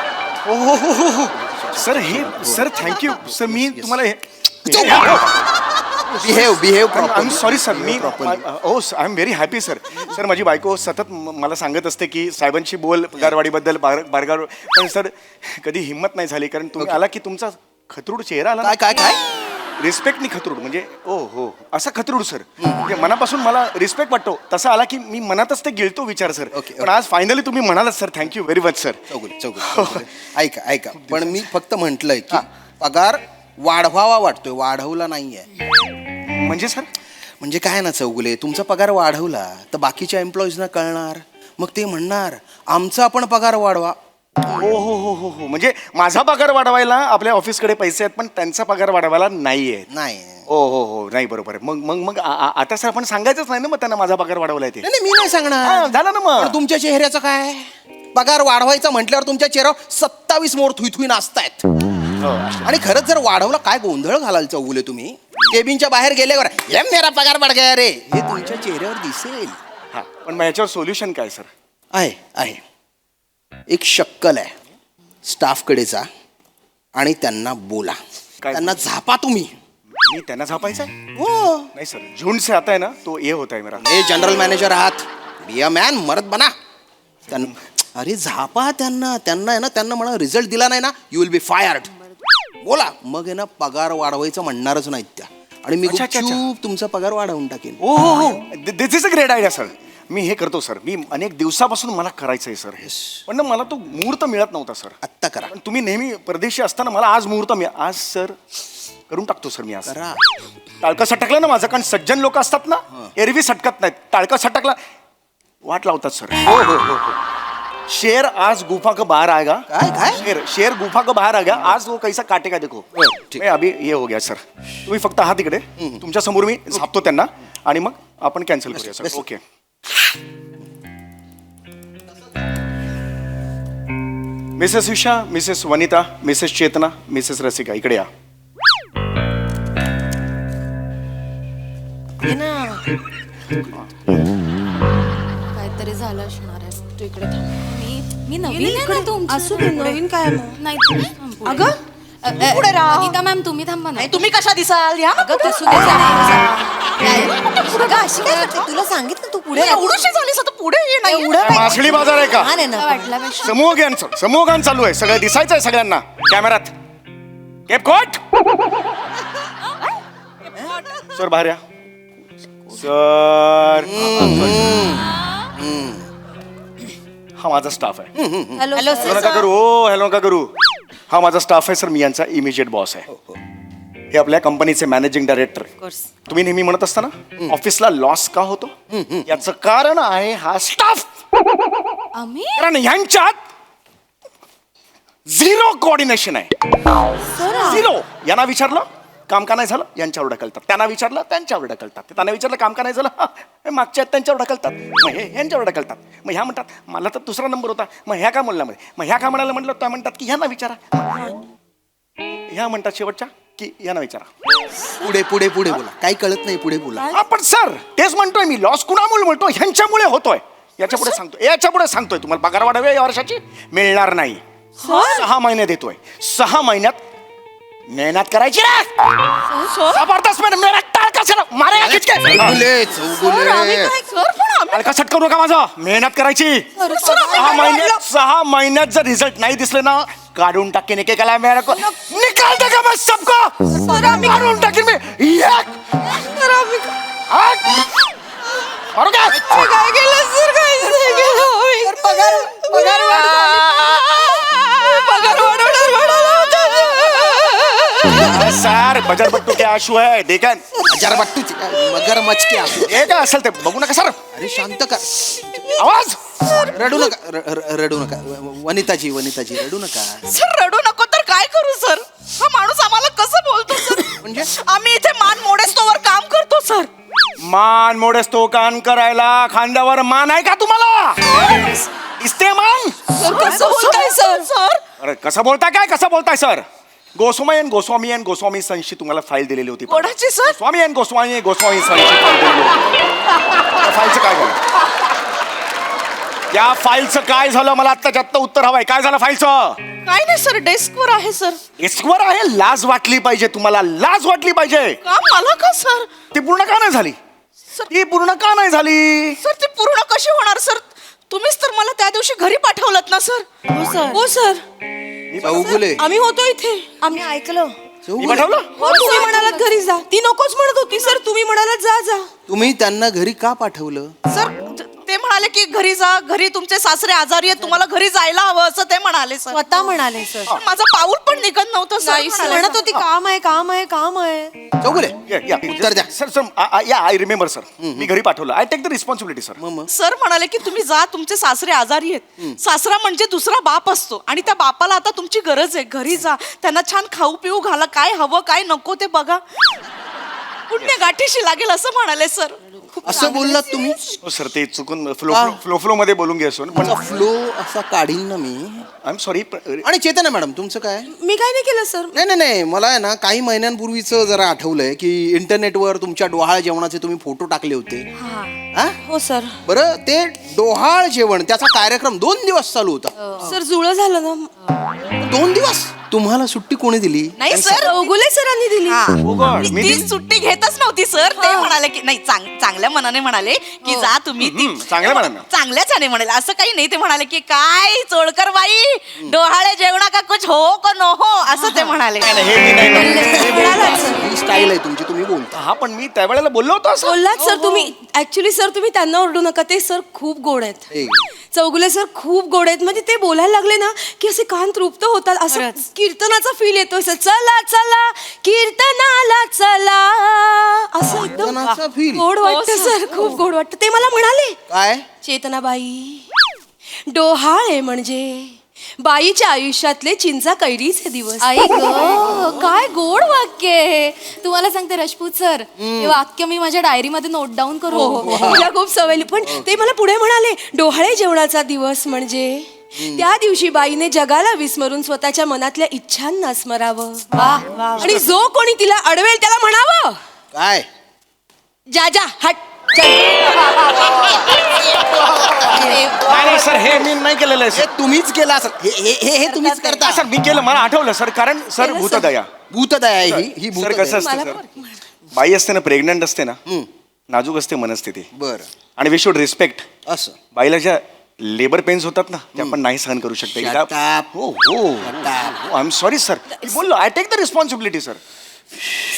सर हे सर थँक्यू सर. मी तुम्हाला हे behave I am sorry sir. मी oh I am very happy sir. Sir माझी बायको सतत मला सांगत असते की साहेबांशी बोल पगारवाढीबद्दल बारगार. पण सर कधी हिंमत नाही झाली, कारण तुम्ही आला की तुमचा खतरूड चेहरा आला. काय काय काय? रिस्पेक्टनी खतरूड, म्हणजे ओ हो असा खतरूड सर. म्हणजे मनापासून मला रिस्पेक्ट वाटतो. तसा आला की मी मनातच ते गिळतो विचार सर. Okay. पण आज फायनली तुम्ही म्हणालात sir. Thank you very much sir. Chougule ऐका पण मी फक्त म्हटलंय की पगार वाढवावा वाटतोय, वाढवला नाहीये. म्हणजे सर म्हणजे काय ना चौगुले, तुमचा पगार वाढवला तर बाकीच्या एम्प्लॉईजना कळणार, मग ते म्हणणार आमचा पण पगार वाढवा. हो हो हो हो हो. म्हणजे माझा पगार वाढवायला आपल्या ऑफिसकडे पैसे आहेत, पण त्यांचा पगार वाढवायला नाहीये. नाही हो हो हो नाही बरोबर आहे. मग आता सर आपण सांगायचंच नाही ना मग त्यांना माझा पगार वाढवलाय ते. नाही, मी नाही सांगणार. झालं ना मग. पण तुमच्या चेहऱ्याचं काय? पगार वाढवायचा म्हटल्यावर तुमच्या चेहऱ्यावर 27 मोर थुई नाचतायत. आणि खरंच जर वाढवला, काय गोंधळ घालाल चौगुले तुम्ही. केबिनच्या बाहेर गेल्यावर हे मेरा पगार बढ़ गया रे, हे तुमच्या चेहऱ्यावर दिसेल. हा पण मग याच्यावर सोल्युशन काय सर? आहे एक शक्कल आहे. स्टाफकडे जा आणि त्यांना बोला. काय? त्यांना झापा तुम्ही. मी त्यांना झापायचं हो, नाही सर, झुंड से आता है ना तो ये होता है मेरा. हे जनरल मॅनेजर आहात, बी अ मॅन, मरद बना. अरे झापा त्यांना आहे ना, त्यांना म्हणा रिझल्ट दिला नाही ना, यू विल बी फायर्ड. बोला. मग आहे ना पगार वाढवायचं म्हणणारच नाहीत त्या, आणि मी अच्छा, अच्छा, अच्छा. गुपचूप तुमचा पगार वाढवून टाकेन. हो हो हो, this is a great idea sir. मी हे करतो सर, मी अनेक दिवसापासून मला करायचं आहे सर हे, पण ना मला तो मुहूर्त मिळत नव्हता सर. आत्ता करा. पण तुम्ही नेहमी परदेशी असताना मला आज मुहूर्त आज सर करून टाकतो सर मी आज. करा. टाळकं सटकलं ना माझं, कारण सज्जन लोक असतात ना एरवी सटकत नाहीत, टाळकं सटकला वाट लावतात सर. हो हो हो हो. शेर आज गुफा का बाहर आएगा. काय? शेर गुफा का बाहर आएगा, आज वो कैसा काटेगा देखो. ठीक. मैं अभी ये हो गया सर. तुम्ही फक्त आहात तिकडे, तुमच्या समोर मी झापतो त्यांना आणि मग आपण कॅन्सल करूया sir. Okay. Mrs Usha, Mrs Vanita, Mrs Chetana, Mrs Rasika, इकडे या. काहीतरी झालं असणार आहे. तू इकडे थांब. मी नवीन आहे ना, असू दे, नवीन काय मग? नाही अगं पुढे राहा. वनिता मॅम तुम्ही थांबा ना. नाही, तुम्ही कशा दिसाल या ना पुढे. असू दे, पुढे अशी काय करते? तुला सांगितलं तू पुढे एवढीशी झालीस आता पुढे ये ना. एवढं मासळी बाजार आहे का? लहान आहे ना. वाटल्यापेक्षा समूहगान चालू आहे, सगळं दिसायचं आहे सगळ्यांना कॅमेरात. केप कोट सर, बाहेर या सर. हा माझा स्टाफ आहे. हॅलो हॅलो नका करू, हो हॅलो नका करू. हा माझा स्टाफ आहे सर, मी यांचा इमिजिएट बॉस आहे. हे आपल्या कंपनीचे मॅनेजिंग डायरेक्टर. तुम्ही नेहमी म्हणत असता ना ऑफिसला लॉस का होतो, याचं कारण आहे हा स्टाफ. आम्ही कारण ह्यांच्यात झिरो कोऑर्डिनेशन आहे. झिरो. यांना विचारलं काम का नाही झालं, यांच्यावर ढकलतात. त्यांना विचारलं त्यांच्यावर ढकलतात. त्यांना विचारलं काम का नाही झालं, हे मागच्या आहेत त्यांच्यावर ढकलतात. मग हे यांच्यावर ढकलतात. मग ह्या म्हणतात मला तर दुसरा नंबर होता, मग ह्या का म्हणला मध्ये, मग ह्या का म्हणायला म्हटलं त्या म्हणतात की ह्यांना विचारा. ह्या म्हणतात शेवटच्या की यांना विचारा. पुढे पुढे पुढे बोला. काही कळत नाही, पुढे बोला. हा पण सर तेच म्हणतोय मी, लॉस कुणामुळे म्हणतो, ह्यांच्यामुळे होतोय. याच्या पुढे सांगतोय तुम्हाला पगार वाढावे या वर्षाची मिळणार नाही. 6 महिने देतोय, 6 महिन्यात मेहनत करायची रे. जबरदस्त मेहनत. टाळका सर मारेगा खिचके. टाळका सट करू नका माझा. मेहनत करायची. 6 महिन्यात जर रिझल्ट नाही दिसले ना, काढून टाकेन एकेकाला. मेहनत को निकाल देगा मैं सबको. काढून टाकेन मी. काय केलं सर? काहीच नाही केलं. पगार सर बजर बट्टू के आशू है देखन. हजार बट्टू मगरमच्छ के आंसू. हे काय असेल ते बघू नका सर. अरे शांत कर. आवाज रडू नका, रडू नका. वनिताजी रडू नका. सर रडू नको तर काय करू सर? हा माणूस आम्हाला कसं बोलतो सर? म्हणजे आम्ही इथे मान मोडेस्तोवर काम करतो सर. मान मोडेस तो कान करायला खांद्यावर मान आहे का तुम्हाला? दिसते मान? कसं बोलताय सर? अरे कसं बोलताय सर? गोस्वामी सनशी तुम्हाला फाईल दिलेली होती. कोणाची सर? गोस्वामी सनशी फाईल दिलेली होती. त्या फाईलचं काय झालं? त्या फाईलचं काय झालं मला आत्ताच्या आत्ता उत्तर हवंय. काय झालं फाईलचं? काय नाही सर, डेस्कवर आहे सर. डेस्कवर आहे? लाज वाटली पाहिजे तुम्हाला, लाज वाटली पाहिजे. का मला का सर? ती पूर्ण का नाही झाली? ती पूर्ण का नाही झाली? सर ती पूर्ण कशी होणार सर? तुम्हीच तर मला त्या दिवशी घरी पाठवलं ना सर. हो सर. चौगुले. आम्ही होतो इथे, आम्ही ऐकलं. मी पाठवलं? हो, तुम्ही म्हणालात घरी जा. ती नकोच म्हणत होती सर, तुम्ही म्हणालात जा. तुम्ही त्यांना घरी का पाठवलं? सर ते म्हणाले की घरी जा, घरी तुमचे सासरे आजारी आहेत, तुम्हाला घरी जायला हवं असं ते म्हणाले सर. स्वतः म्हणाले सर. पण माझं पाऊल पण निघत नव्हतं सर. म्हणत होती काम आहे. चौगुले या, उत्तर द्या. सर या आय रिमेंबर सर. मी घरी पाठवलं. I take the responsibility sir. Sir म्हणाले की तुम्ही जा, तुमचे सासरे आजारी आहेत. सासरा म्हणजे दुसरा बाप असतो आणि त्या बापाला आता तुमची गरज आहे. घरी जा, त्यांना छान खाऊ पिऊ घाला, काय हवं काय नको ते बघा. पुण्य गाठीशी लागेल असं म्हणाले सर. असं बोललात तुम्ही हो सर ते चुकून फ्लो मध्ये बोलून घ्यायचो पण फ्लो असा काढीन ना मी. I am sorry. आणि चेतना मॅडम तुमचं काय? मी काय नाही केलं सर. नाही नाही नाही मला आहे ना काही महिन्यांपूर्वीचं जरा आठवलंय की इंटरनेटवर तुमच्या डोहाळ जेवणाचे तुम्ही फोटो टाकले होते. हा? हो सर. बरं ते डोहाळ जेवण त्याचा कार्यक्रम 2 दिवस चालू होता. सर जुळं झालं ना. 2 दिवस तुम्हाला सुट्टी कोणी दिली? नाही सर चौगुले सरांनी दिली. मी ती सुट्टी घेतच नव्हती सर. ते म्हणाले की नाही चांगल्या मनाने म्हणाले की जा तुम्ही ती चांगल्या मनानं. चांगल्याच म्हणाले असं काही नाही. ते म्हणाले की काय चोळकर बाई डोहाळे जेवणा का कुछ हो का नो हो असं ते म्हणाले. ही स्टाईल आहे तुमची तुम्ही बोलता. हा पण मी त्यावेळेला बोललो होतो असं. बोललात सर तुम्ही. ऍक्च्युली सर तुम्ही त्यांना ओरडू नका. ते सर खूप गोड आहेत. ए, चौगुले सर खूप गोड आहेत. म्हणजे ते बोलायला लागले ना की असे कान तृप्त होतात. असं कीर्तनाचा फील येतोय सर. चला चला कीर्तनाला चला असं एकदम कीर्तनाचा feel? गोड वाटतं सर. खूप गोड वाटतं. ते मला म्हणाले काय चेतनाबाई डोहाळे म्हणजे बाईच्या आयुष्यातले चिंचा कैरीचे दिवस. आई ग काय गोड वाक्य आहे. तुम्हाला सांगते राजपूत सर हे वाक्य मी माझ्या डायरीमध्ये नोट डाऊन करू. मला खूप सवय. पण ते मला पुढे म्हणाले डोहाळे जेवणाचा दिवस म्हणजे त्या दिवशी बाईने जगाला विस्मरून स्वतःच्या मनातल्या इच्छांना स्मरावं. आणि जो कोणी तिला अडवेल त्याला म्हणावं काय? जा जा हट चल. नाही सर हे मी नाही केलेलं आहे हे सर. तुम्हीच केला असेल. हे तुम्हीच करता. सर मी केलं मला आठवलं सर कारण सर भूतदया. भूतदया आहे ही सर भूतदया. कसं असतं सर बाई असते ना प्रेग्नंट असते ना नाजूक असते मनस्थिती बरं आणि वी शुड रिस्पेक्ट. असं बाईला ज्या लेबर पेन्स होतात ना ते आपण नाही सहन करू शकतो. Shut up. हो हो आय एम सॉरी सर. बोललो I take the responsibility sir.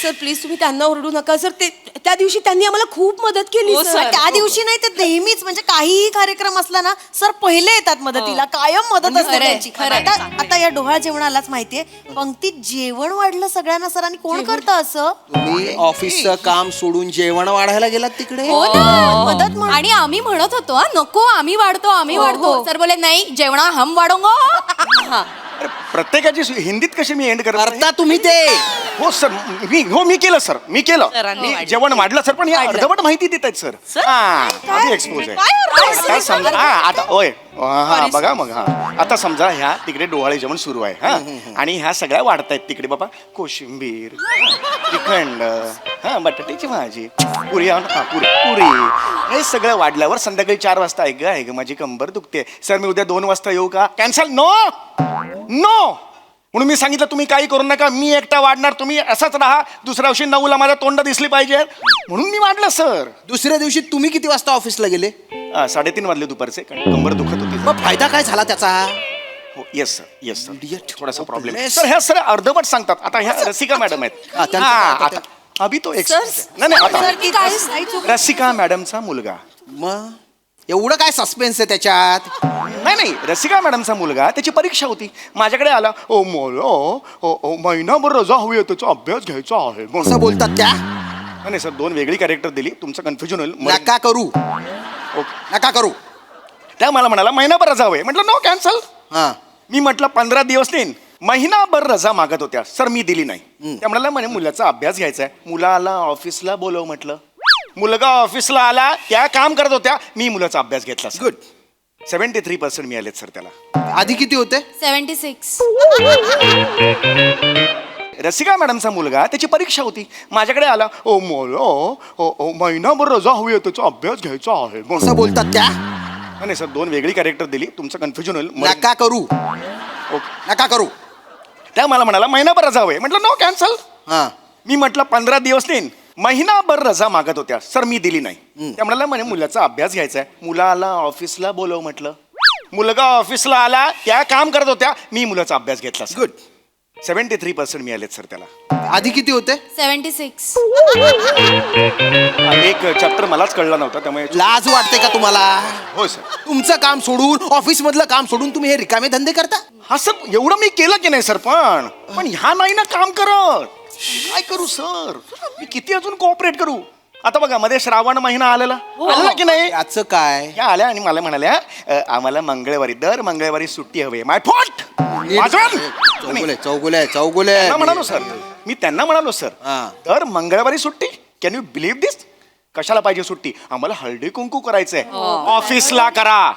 Sir please तुम्ही त्यांना ओरडू नका सर. ते त्या दिवशी त्यांनी आम्हाला खूप मदत केली सर. त्या दिवशी नाही तर नेहमीच म्हणजे काहीही कार्यक्रम असला ना सर पहिले येतात मदतीला. कायम मदत असते त्यांची. आता या डोहाळ जेवणालाच माहितीये पंक्तीत जेवण वाढलं सगळ्यांना सर आणि कोण करतं असं. तुम्ही ऑफिसचं काम सोडून जेवण वाढायला गेलात तिकडे? हो ना मदत आणि आम्ही म्हणत होतो नको आम्ही वाढतो. सर बोले नाही जेवणा हम वाढोंगो. अरे प्रत्येकाची हिंदीत कशी मी एंड करता तुम्ही ते. हो सर मी केलं सर. मी केलं मी जेवण वाढलं सर पण हे अर्धवट माहिती देत आहेत सर. हा एक्सपोज आहे. आता समजा आता होय हा बघा मग हा आता समजा ह्या तिकडे डोहाळे जेवण सुरू आहे हा आणि ह्या सगळ्या वाढतायत तिकडे बाबा कोशिंबीर श्रीखंड हा बटाट्याची भाजी पुरी पुरी हे सगळं वाढल्यावर संध्याकाळी 4 वाजता ऐक माझी कंबर दुखते सर मी उद्या 2 वाजता येऊ का? कॅन्सल. नो म्हणून मी सांगितलं तुम्ही काही करू नका. मी एकटा वाढणार तुम्ही असाच राहा. दुसऱ्या दिवशी 9ला माझ्या तोंड दिसली पाहिजे म्हणून मी वाढलं सर. दुसऱ्या दिवशी तुम्ही किती वाजता ऑफिसला गेले? 3:30 वाजले दुपारचे कारण कंबर दुखत होती. मग फायदा काय झाला त्याचा? हो येस सर थोडासा प्रॉब्लेम सर ह्या सर अर्धवट सांगतात. आता ह्या रसिका मॅडम आहेत. आता अभि तो नाही आता रसिका मॅडमचा मुलगा. मग एवढं काय सस्पेन्स आहे त्याच्यात? नाही रसिका मॅडमचा मुलगा त्याची परीक्षा होती माझ्याकडे आला. ओ मला महिनाभर रजा हवी आहे त्याचा अभ्यास घ्यायचा आहे. असं बोलतात त्या? नाही सर 2 वेगळी कॅरेक्टर दिली तुमचं कन्फ्युजन होईल. नका करू. त्या मला म्हणाला महिनाभर रजा हवी. म्हटलं नो कॅन्सल. हा मी म्हटलं 15 दिवस देईन. महिनाभर रजा मागत होत्या सर मी दिली नाही. त्या म्हणाला म्हणे मुलाचा अभ्यास घ्यायचा आहे. मुलाला ऑफिसला बोलव म्हटलं. मुलगा ऑफिसला आला त्या काम करत होत्या मी मुलाचा अभ्यास घेतला. गुड. 73% मिळालेत सर त्याला. आधी किती होते? 76. रसिका मॅडमचा मुलगा त्याची परीक्षा होती माझ्याकडे आला. ओ मला महिनाभर रजा हवी आहे त्याचा अभ्यास घ्यायचा आहे. असं बोलतात त्या? नाही सर 2 वेगळी कॅरेक्टर दिली तुमचं कन्फ्युजन होईल. नका करू. त्या मला म्हणाला महिनाभर रजा हवी. म्हटलं नो कॅन्सल. हा मी म्हटलं 15 दिवस देईन. महिनाभर रजा मागत होत्या सर मी दिली नाही. त्या म्हणाला म्हणे मुलाचा अभ्यास घ्यायचा आहे. मुलाला ऑफिसला बोलव म्हटलं. मुलगा ऑफिसला आला त्या काम करत होत्या मी मुलाचा अभ्यास घेतला. गुड. 73% मिळालेत सर त्याला. आधी किती होते? 76. एक चॅप्टर मलाच कळला नव्हता त्यामुळे लाज वाटते का तुम्हाला? हो सर. तुमचं काम सोडून ऑफिस मधलं काम सोडून तुम्ही हे रिकामे धंदे करता? हा सर एवढं मी केलं की नाही सर पण ह्या नाही ना काम करत. काय करू सर मी किती अजून कोऑपरेट करू. आता बघा मध्ये श्रावण महिना आलेला आला की नाही. याचं काय? या आल्या आणि मला म्हणाल्या आम्हाला मंगळवारी दर मंगळवारी सुट्टी हवी. माय फॉट चौगुले म्हणालो सर. मी त्यांना म्हणालो सर हा. दर मंगळवारी सुट्टी. कॅन यू बिलीव्ह दिस. कशाला पाहिजे सुट्टी? आम्हाला हळदी कुंकू करायचंय. ऑफिसला करा,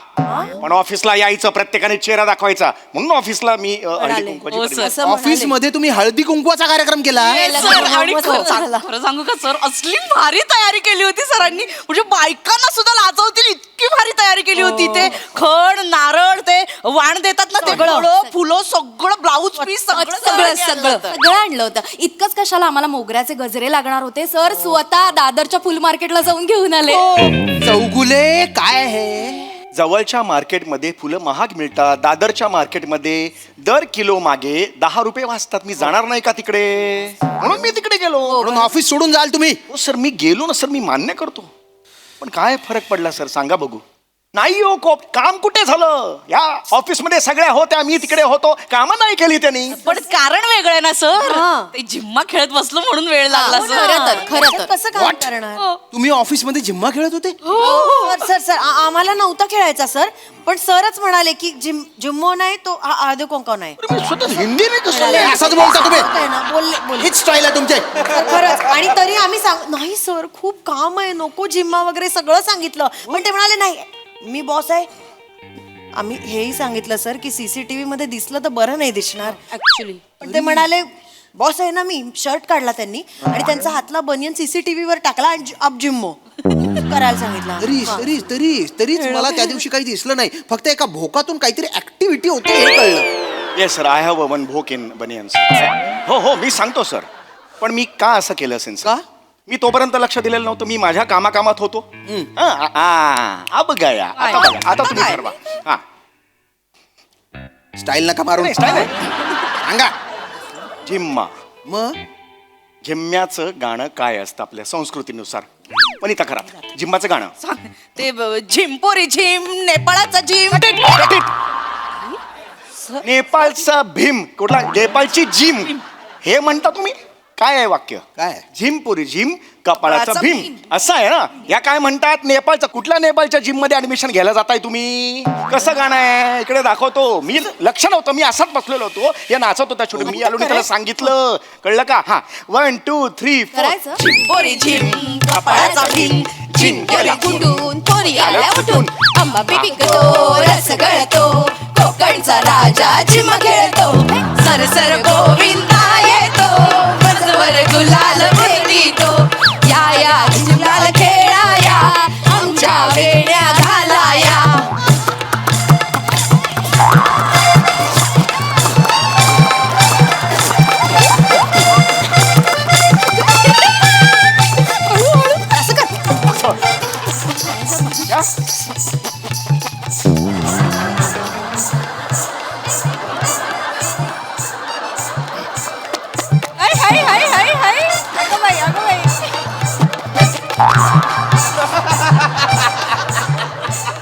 पण ऑफिसला यायचं, प्रत्येकाने चेहरा दाखवायचा, म्हणून ऑफिसला मी हळदी कुंकवाची परिपाटी. ऑफिस मध्ये तुम्ही हळदी कुंकवाचा कार्यक्रम केला. सर, आणि खरं सांगू का सर, असली भारी तयारी केली होती सरांनी, म्हणजे बायकांना सुद्धा लाजवतील इतकी भारी तयारी केली होती. ते खड, नारळ, ते वाण देतात ना, ते फुलं, सगळं ब्लाऊज पीस सगळं आणलं होतं. इतकंच कशाला, आम्हाला मोगऱ्याचे गजरे लागणार होते. सर स्वतः दादरच्या फुल मार्केटला जाऊन घेऊन आले. चौगुले काय आहे? जवळच्या मार्केटमध्ये फुलं महाग मिळतात, दादरच्या मार्केटमध्ये दर किलो मागे 10 रुपये वाचतात. मी जाणार नाही का तिकडे, म्हणून मी तिकडे गेलो. म्हणून ऑफिस सोडून जाल तुम्ही? हो सर, मी गेलो ना सर, मी मान्य करतो, पण काय फरक पडला सर सांगा बघू? नाही हो, काम कुठे झालं? या ऑफिसमध्ये सगळ्या होत्या, मी तिकडे होतो, कामं नाही केली त्यांनी. पण कारण वेगळं आहे ना सर, ते जिम्मा खेळत बसलो म्हणून वेळ लागला सर. खरं तर कसं काम करणार? तुम्ही ऑफिस मध्ये जिम्मा खेळत होते? सर सर आम्हाला नव्हता खेळायचा सर, पण सरच म्हणाले की जिम्मो नाही तो हळदी कुंकू नाही. मी स्वतः हिंदी नाही कसं? असंच बोलता तुम्ही? होतंय ना, बोलले हीच स्टाईल आहे तुमचे. खरंच. आणि तरी आम्ही नाही सर, खूप काम आहे, नको जिम्मा वगैरे सगळं सांगितलं, पण ते म्हणाले नाही मी बॉस आहे. आम्ही हेही सांगितलं सर की सीसीटीव्ही मध्ये दिसलं तर बरं नाही दिसणार ऍक्च्युली, पण ते म्हणाले बॉस आहे ना मी. शर्ट काढला त्यांनी आणि त्यांचा हातला बनियन सीसीटीव्ही वर टाकला आणि अब जिम्मो करायला सांगितलं. तरीच मला त्या दिवशी काही दिसलं नाही. फक्त एका भोकातून काहीतरी ऍक्टिव्हिटी होती हे कळलं. Yes sir, I have one भोक इन बनियन सर. हो मी सांगतो सर, पण मी का असं केलं असेल का? मी तोपर्यंत लक्ष दिलेलं नव्हतं, मी माझ्या कामाकामात होतो. अब गया. आता बघा, आता तुम्ही ठरवा. हा, स्टाईल नका मारून. स्टाईल आहे. सांगा. जिम्मा. मग जिम्म्याचं गाणं काय असतं आपल्या संस्कृतीनुसार? पण इथं करा जिम्माचं गाणं. ते झिमपोरी झिम, नेपाळाचा झिम. नेपाळचा भीम, कुठला? नेपाळची जिम हे म्हणता तुम्ही? काय आहे वाक्य? काय? झिमपुरी झिम, कपाळाचा भीम, असं आहे ना? या काय म्हणतात? नेपाळचा. कुठल्या नेपाळच्या जिम मध्ये ऍडमिशन घ्यायला जाताय तुम्ही? कसं गाणं आहे? इकडे दाखवतो. मी लक्ष नव्हतं, मी असाच बसलेलो होतो, या नाचत होता छोटे. मी आलो त्याला सांगितलं, कळलं का? हा, 1 2 3 4. झिमपोरी झिम, कपाळाचा भीम, झिम केला कुंडून पोरी आल्या उठून, आंबा पिकतो रस गळतो, कोकणचा राजा जिम खेळतो, सर सर गोविंदा येतो, वरवर गुलाल भेटीतो, या गुलाल खेळाया, आमच्या वेड्या घालाया.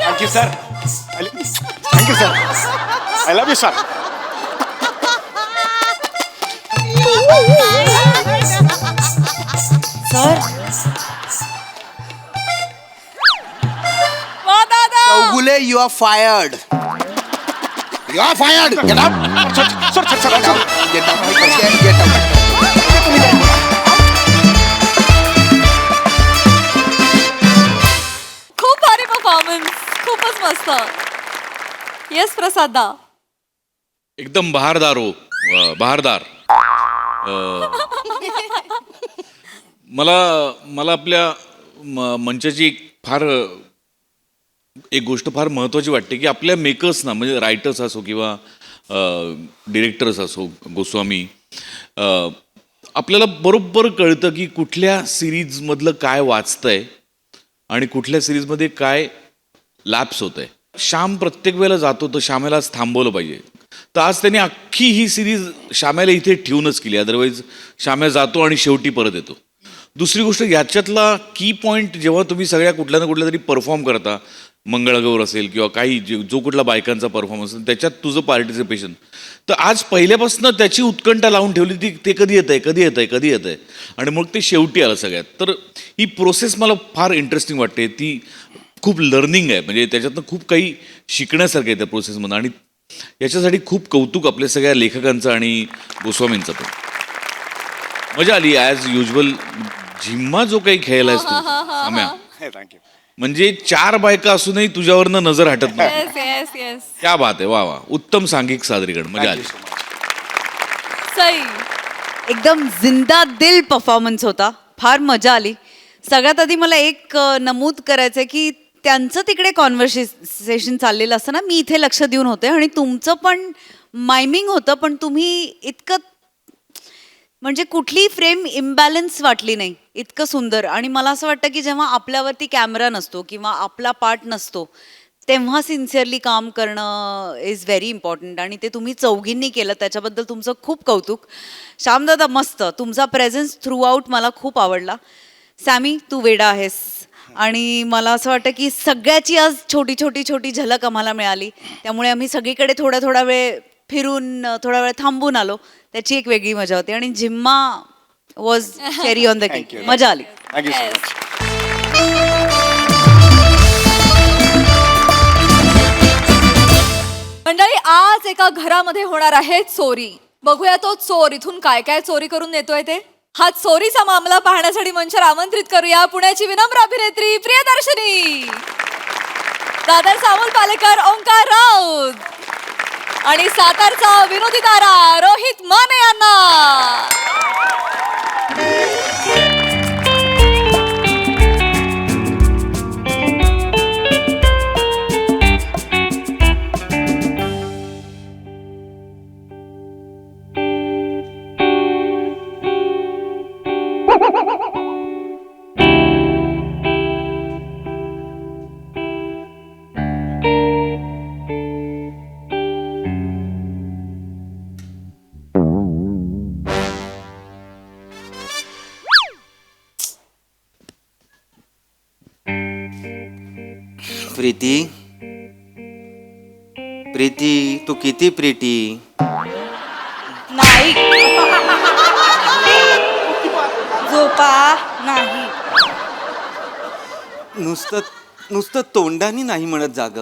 Thank you sir. Thank you sir. I love you sir. Sir Chougule, you are fired. You are fired. Get out. Sir sir sir get out. Get out. खूप भारी परफॉर्मन्स, खूपच मस्त. येस प्रसादा. एकदम बहारदार हो. बहारदार. मला आपल्या मंचाची एक गोष्ट फार महत्त्वाची वाटते की आपल्या मेकर्सना, म्हणजे रायटर्स असो किंवा डिरेक्टर्स असो, गोस्वामी, आपल्याला बरोबर कळतं की कुठल्या सिरीजमधलं काय वाचतंय आणि कुठल्या सिरीजमध्ये काय लॅप्स होत आहे. श्याम प्रत्येक वेळेला जातो तर श्यामेला आज थांबवलं पाहिजे. तर आज त्यांनी अख्खी ही सिरीज श्यामेला इथे ठेवूनच केली, अदरवाईज श्याम्या जातो आणि शेवटी परत येतो. दुसरी गोष्ट, याच्यातला की पॉईंट जेव्हा तुम्ही सगळ्या कुठल्या ना कुठल्या तरी परफॉर्म करता, मंगळागौर असेल किंवा काही जो कुठला बायकांचा परफॉर्मन्स असेल, त्याच्यात तुझं पार्टिसिपेशन, तर आज पहिल्यापासून त्याची उत्कंठा लावून ठेवली ती, ते कधी येत आहे आणि मग ते शेवटी आलं सगळ्यात. तर ही प्रोसेस मला फार इंटरेस्टिंग वाटते. ती खूप लर्निंग आहे, म्हणजे त्याच्यातनं खूप काही शिकण्यासारखं आहे त्या प्रोसेसमधून. आणि याच्यासाठी खूप कौतुक आपल्या सगळ्या लेखकांचं आणि गोस्वामींचं पण. मजा आली ॲज युजल. जिम्मा जो काही खेळलायस तू सम्या, थँक्यू. म्हणजे 4 बायका असूनही तुझ्यावरनं नजर हटत नाही. येस येस येस क्या बात आहे, वा वा, उत्तम सांघिक सादरीकरण, मजा आली. सई. एकदम जिंदा दिल परफॉर्मन्स होता, फार मजा आली. सगळ्यात आधी मला एक नमूद करायचं आहे की त्यांचं तिकडे कॉन्व्हर्सेशन चाललेलं असतं ना, मी इथे लक्ष देऊन होते आणि तुमचं पण मायमिंग होतं, पण तुम्ही इतकं म्हणजे कुठली फ्रेम इम्बॅलन्स वाटली नाही, इतकं सुंदर. आणि मला असं वाटतं की जेव्हा आपल्यावरती कॅमेरा नसतो किंवा आपला पार्ट नसतो तेव्हा सिन्सिअरली काम करणं इज व्हेरी इम्पॉर्टंट, आणि ते तुम्ही चौघींनी केलं, त्याच्याबद्दल तुमचं खूप कौतुक. श्यामदादा मस्त, तुमचा प्रेझेन्स थ्रू आउट मला खूप आवडला. सॅमी तू वेडा आहेस, आणि मला असं वाटतं की सगळ्याची आज छोटी छोटी छोटी झलक आम्हाला मिळाली, त्यामुळे आम्ही सगळीकडे थोडा थोडा वेळ फिरून थोडा वेळ थांबून आलो, त्याची एक वेगळी मजा होती. आणि जिम्मा was cherry on the cake, मजा आली. Thank you so much. मंडळी, आज एका घरामध्ये होणार आहे चोरी. बघूया तो चोर इथून काय काय चोरी करून नेतोय ते. हा चोरीचा मामला पाहण्यासाठी मंचावर आमंत्रित करूया पुण्याची विनम्र अभिनेत्री प्रियदर्शनी, दादर अमोल पालेकर, ओंकार राऊत आणि सातारचा विनोदी तारा रोहित माने यांना. प्रीती, प्रीती, तू किती प्रीती. नाही झोपा नाही. नुसतं तोंडाने नाही म्हणत जाग.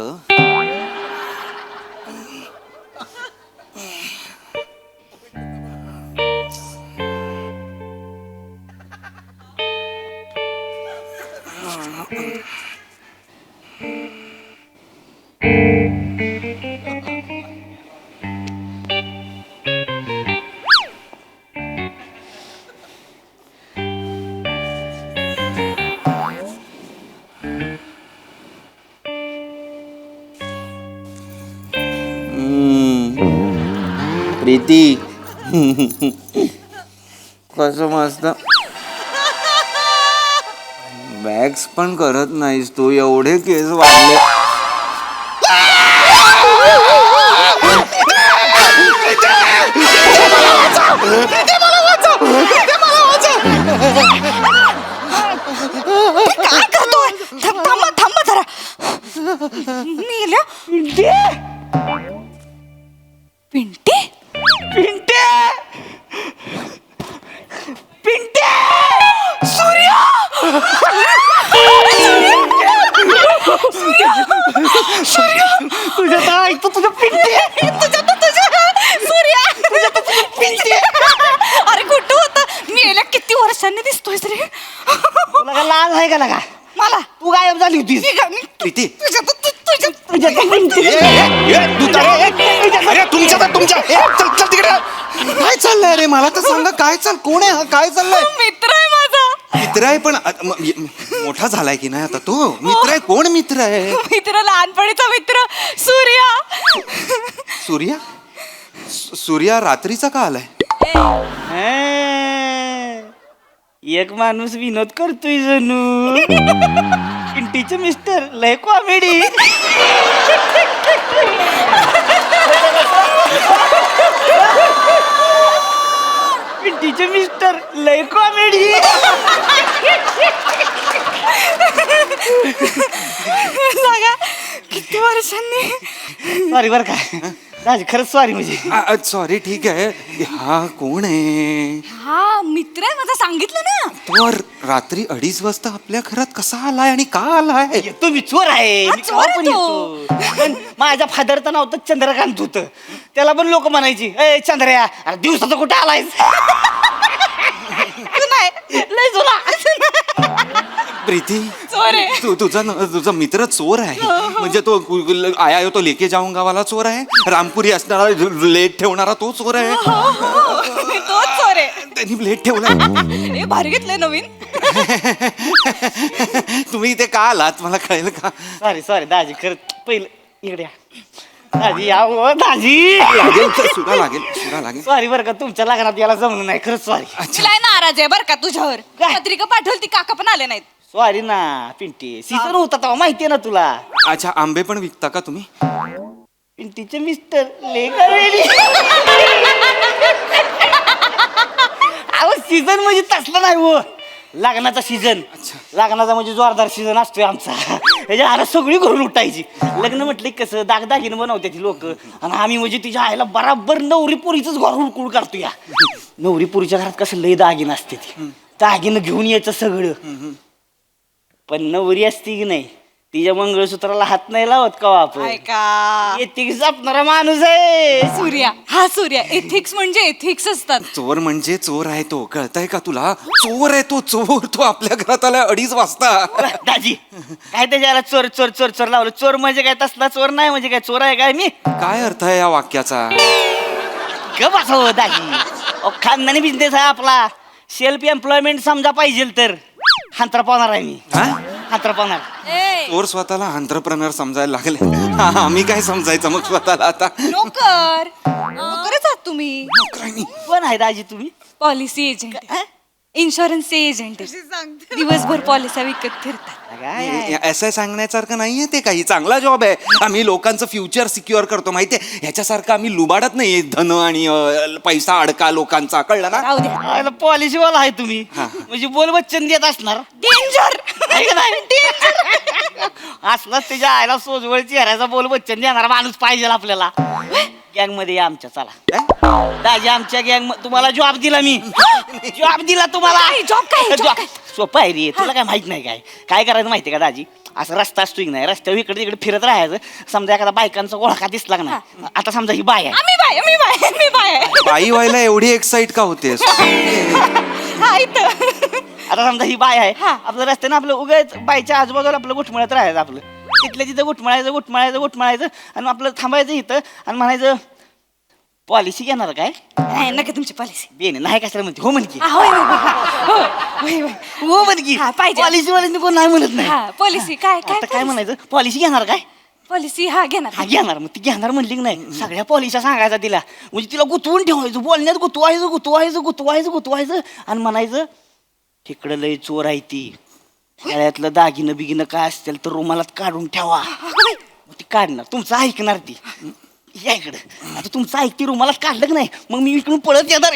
प्रीती, कसं मस्त बॅग्स पण करत नाहीस तू, एवढे केस वाढले. काय करतोय? थांबा थांबा जरा. मेल्या पिंटे पिंटे पिंटे सूर्या तुझ्या तर ऐकतो तुझं पिंटे तुझ्या सूर्या पिंटे. अरे कुठं होता? मेल्या किती वर्षांनी दिसतोय रे. तुला लाज आहे का लगा? मला तू गायब झाली होतीस. प्रीती, चल तिकडे. काय चाललंय रे, मला तर सांगा काय कोण आहे हा, काय चाललंय? मित्र आहे माझा. मित्र आहे पण मोठा झालाय की नाही आता तो. मित्र आहे, कोण मित्र आहे? मित्र लहानपणीचा मित्र सूर्या. सूर्या? सूर्या रात्रीचा का आलाय? एक माणूस विनोद करतोय जणू. पिंटीचे मिस्टर लय कॉमेडी. पिंटीचे मिस्टर लय कॉमेडी. सांगा किती वर्षांनी. सॉरी बर का राज, खरंच सॉरी. म्हणजे सॉरी, ठीक आहे. हा कोण आहे? हा मित्र आहे माझा, सांगितलं ना. तो रात्री 2:30 वाजता आपल्या घरात कसा आलाय आणि का आलाय? येतो मी, चोर आहे. हा, मी चोर केव्हा पण आहे तो. येतो. पण माझ्या फादरचं नाव तर चंद्रकांत होतं. त्याला पण लोक म्हणायची, ए चंद्रया, अरे दिवसाचं कुठं आलायस? तू नाही आहे लय जुना प्रीती चोर आहे. तुझा मित्र चोर आहे म्हणजे तो आया तो लेके जाऊंगा वाला चोर आहे रामपुरी असणारा लेट ठेवणारा तो चोर आहे तोच चोर आहे. त्यांनी प्लेट ठेवलाय हे भारी घेतलंय नवीन. तुम्ही इथे का आलात मला कळेल का सॉरी दाजी खरं पहिलं इकडे या. दाजी या हो, दाजी लागेल तर सुद्धा लागेल सॉरी बरं का तुमच्या लग्नात याला जमलं नाही खरंच सॉरी तिला नाराज आहे बरं का तुझ्यावर. पत्रिका पाठवली ती काका पण आले नाहीत. सॉरी ना पिंटी सीझन होता तेव्हा माहितीये ना तुला अच्छा आंबे पण विकता का तुम्ही पिंटीचे मिस्टर लेकर अहो सीझन म्हणजे तसलं नाही हो लग्नाचा सीझन लग्नाचा म्हणजे जोरदार सीझन असतोय आमचा त्याच्या आला सगळी घरून उठायची लग्न म्हटलं की कसं दागदागिनं बनवते ती लोक आणि आम्ही म्हणजे तिच्या आईला बराबर नवरी पोरीच घर उडकुळ काढतो या नवरी पोरीच्या घरात कसं लय दागिनं असते ती दागिनं घेऊन यायचं सगळं पण नवरी असती की नाही तिच्या मंगळसूत्राला हात नाही लावत का आपण ऐका एथिक्स जपणारा माणूस आहे सूर्या एथिक्स म्हणजे एथिक्स असतात. चोर म्हणजे चोर आहे तो कळताय का तुला चोर आहे तो चोर तो आपल्या घरात आला 2:30 वाजता दाजी काय त्याच्याला चोर चोर चोर चोर लावलं चोर म्हणजे काय तसला चोर नाही म्हणजे काय चोर आहे काय मी काय अर्थ आहे या वाक्याचा ग बसव दाजी खानदानी बिझनेस आहे आपला सेल्फ एम्प्लॉयमेंट समजा पाहिजे तर हांतरा पावणार आहे मी हांतरा पावणार चोर स्वतःला एंटरप्रेनर समजायला लागले आम्ही काय समजायचं मग स्वतःला आता नोकरच आहात तुम्ही. कोण आहे दाजी तुम्ही पॉलिसी एजंट, इन्शुरन्स एजंट, दिवसभर पॉलिसी विकत फिरतात. असं सांगण्यासारखं नाहीये ते काही चांगला जॉब आहे आम्ही लोकांचं फ्युचर सिक्युअर करतो माहितीये ह्याच्यासारखं आम्ही लुबाडत नाही धन आणि पैसा अडका लोकांचा कळलं ना राहू द्या. पॉलिसीवाला आहे तुम्ही म्हणजे बोल बच्चन देत असणार डेंजर असलाच त्याच्या आईला सोजवळ चेहऱ्याचा बोल बच्चन देणारा माणूस पाहिजे आपल्याला गँग मध्ये या आमच्या चला दाजी आमच्या गँग तुम्हाला जॉब दिला मी जॉब दिला तुम्हाला जॉब काय? सोपं आहे रे तुला काय माहित नाही काय करायचं माहिती का दाजी असं रस्ता असतो की नाही रस्त्यावर इकडे तिकडे फिरत राहायचं समजा एखादा बायकांचा ओळखा दिसला का नाही आता समजा ही बाय आहे मी बाय बाई व्हायला एवढी एक्साइट का होतेस आता समजा ही बाय आहे आपलं रस्त्यानं आपलं उगाच बायच्या आजूबाजूला आपलं गुठमळत राहायचं आपलं तिथल्या तिथं गुठमळायचं आणि आपलं थांबायचं इथं आणि म्हणायचं पॉलिसी घेणार काय नका तुमची पॉलिसी बेने नाही कशाला म्हणते हो म्हणकी हो हो म्हणकी पाहिजे. पॉलिसी वाल्यांनी कोण नाही म्हणत नाही पॉलिसी काय आता काय म्हणायचं पॉलिसी घेणार काय पॉलिसी घेणार. हा घेणार मग ती घेणार म्हणली की नाही सगळ्या पॉलिसी सांगायचा तिला म्हणजे तिला गुंतवून ठेवायचं बोलण्यात गुतवायचं आणि म्हणायचं तिकडं लय चोर आहे ती गळ्यातलं दागिनं बिगिनं काय असतील तर रुमालात काढून ठेवा मग ती काढणार तुमचं ऐकणार ती या इकडं आता तुमचं ऐकती रुमालात काढलं की नाही मग मी इकडून पळत येणार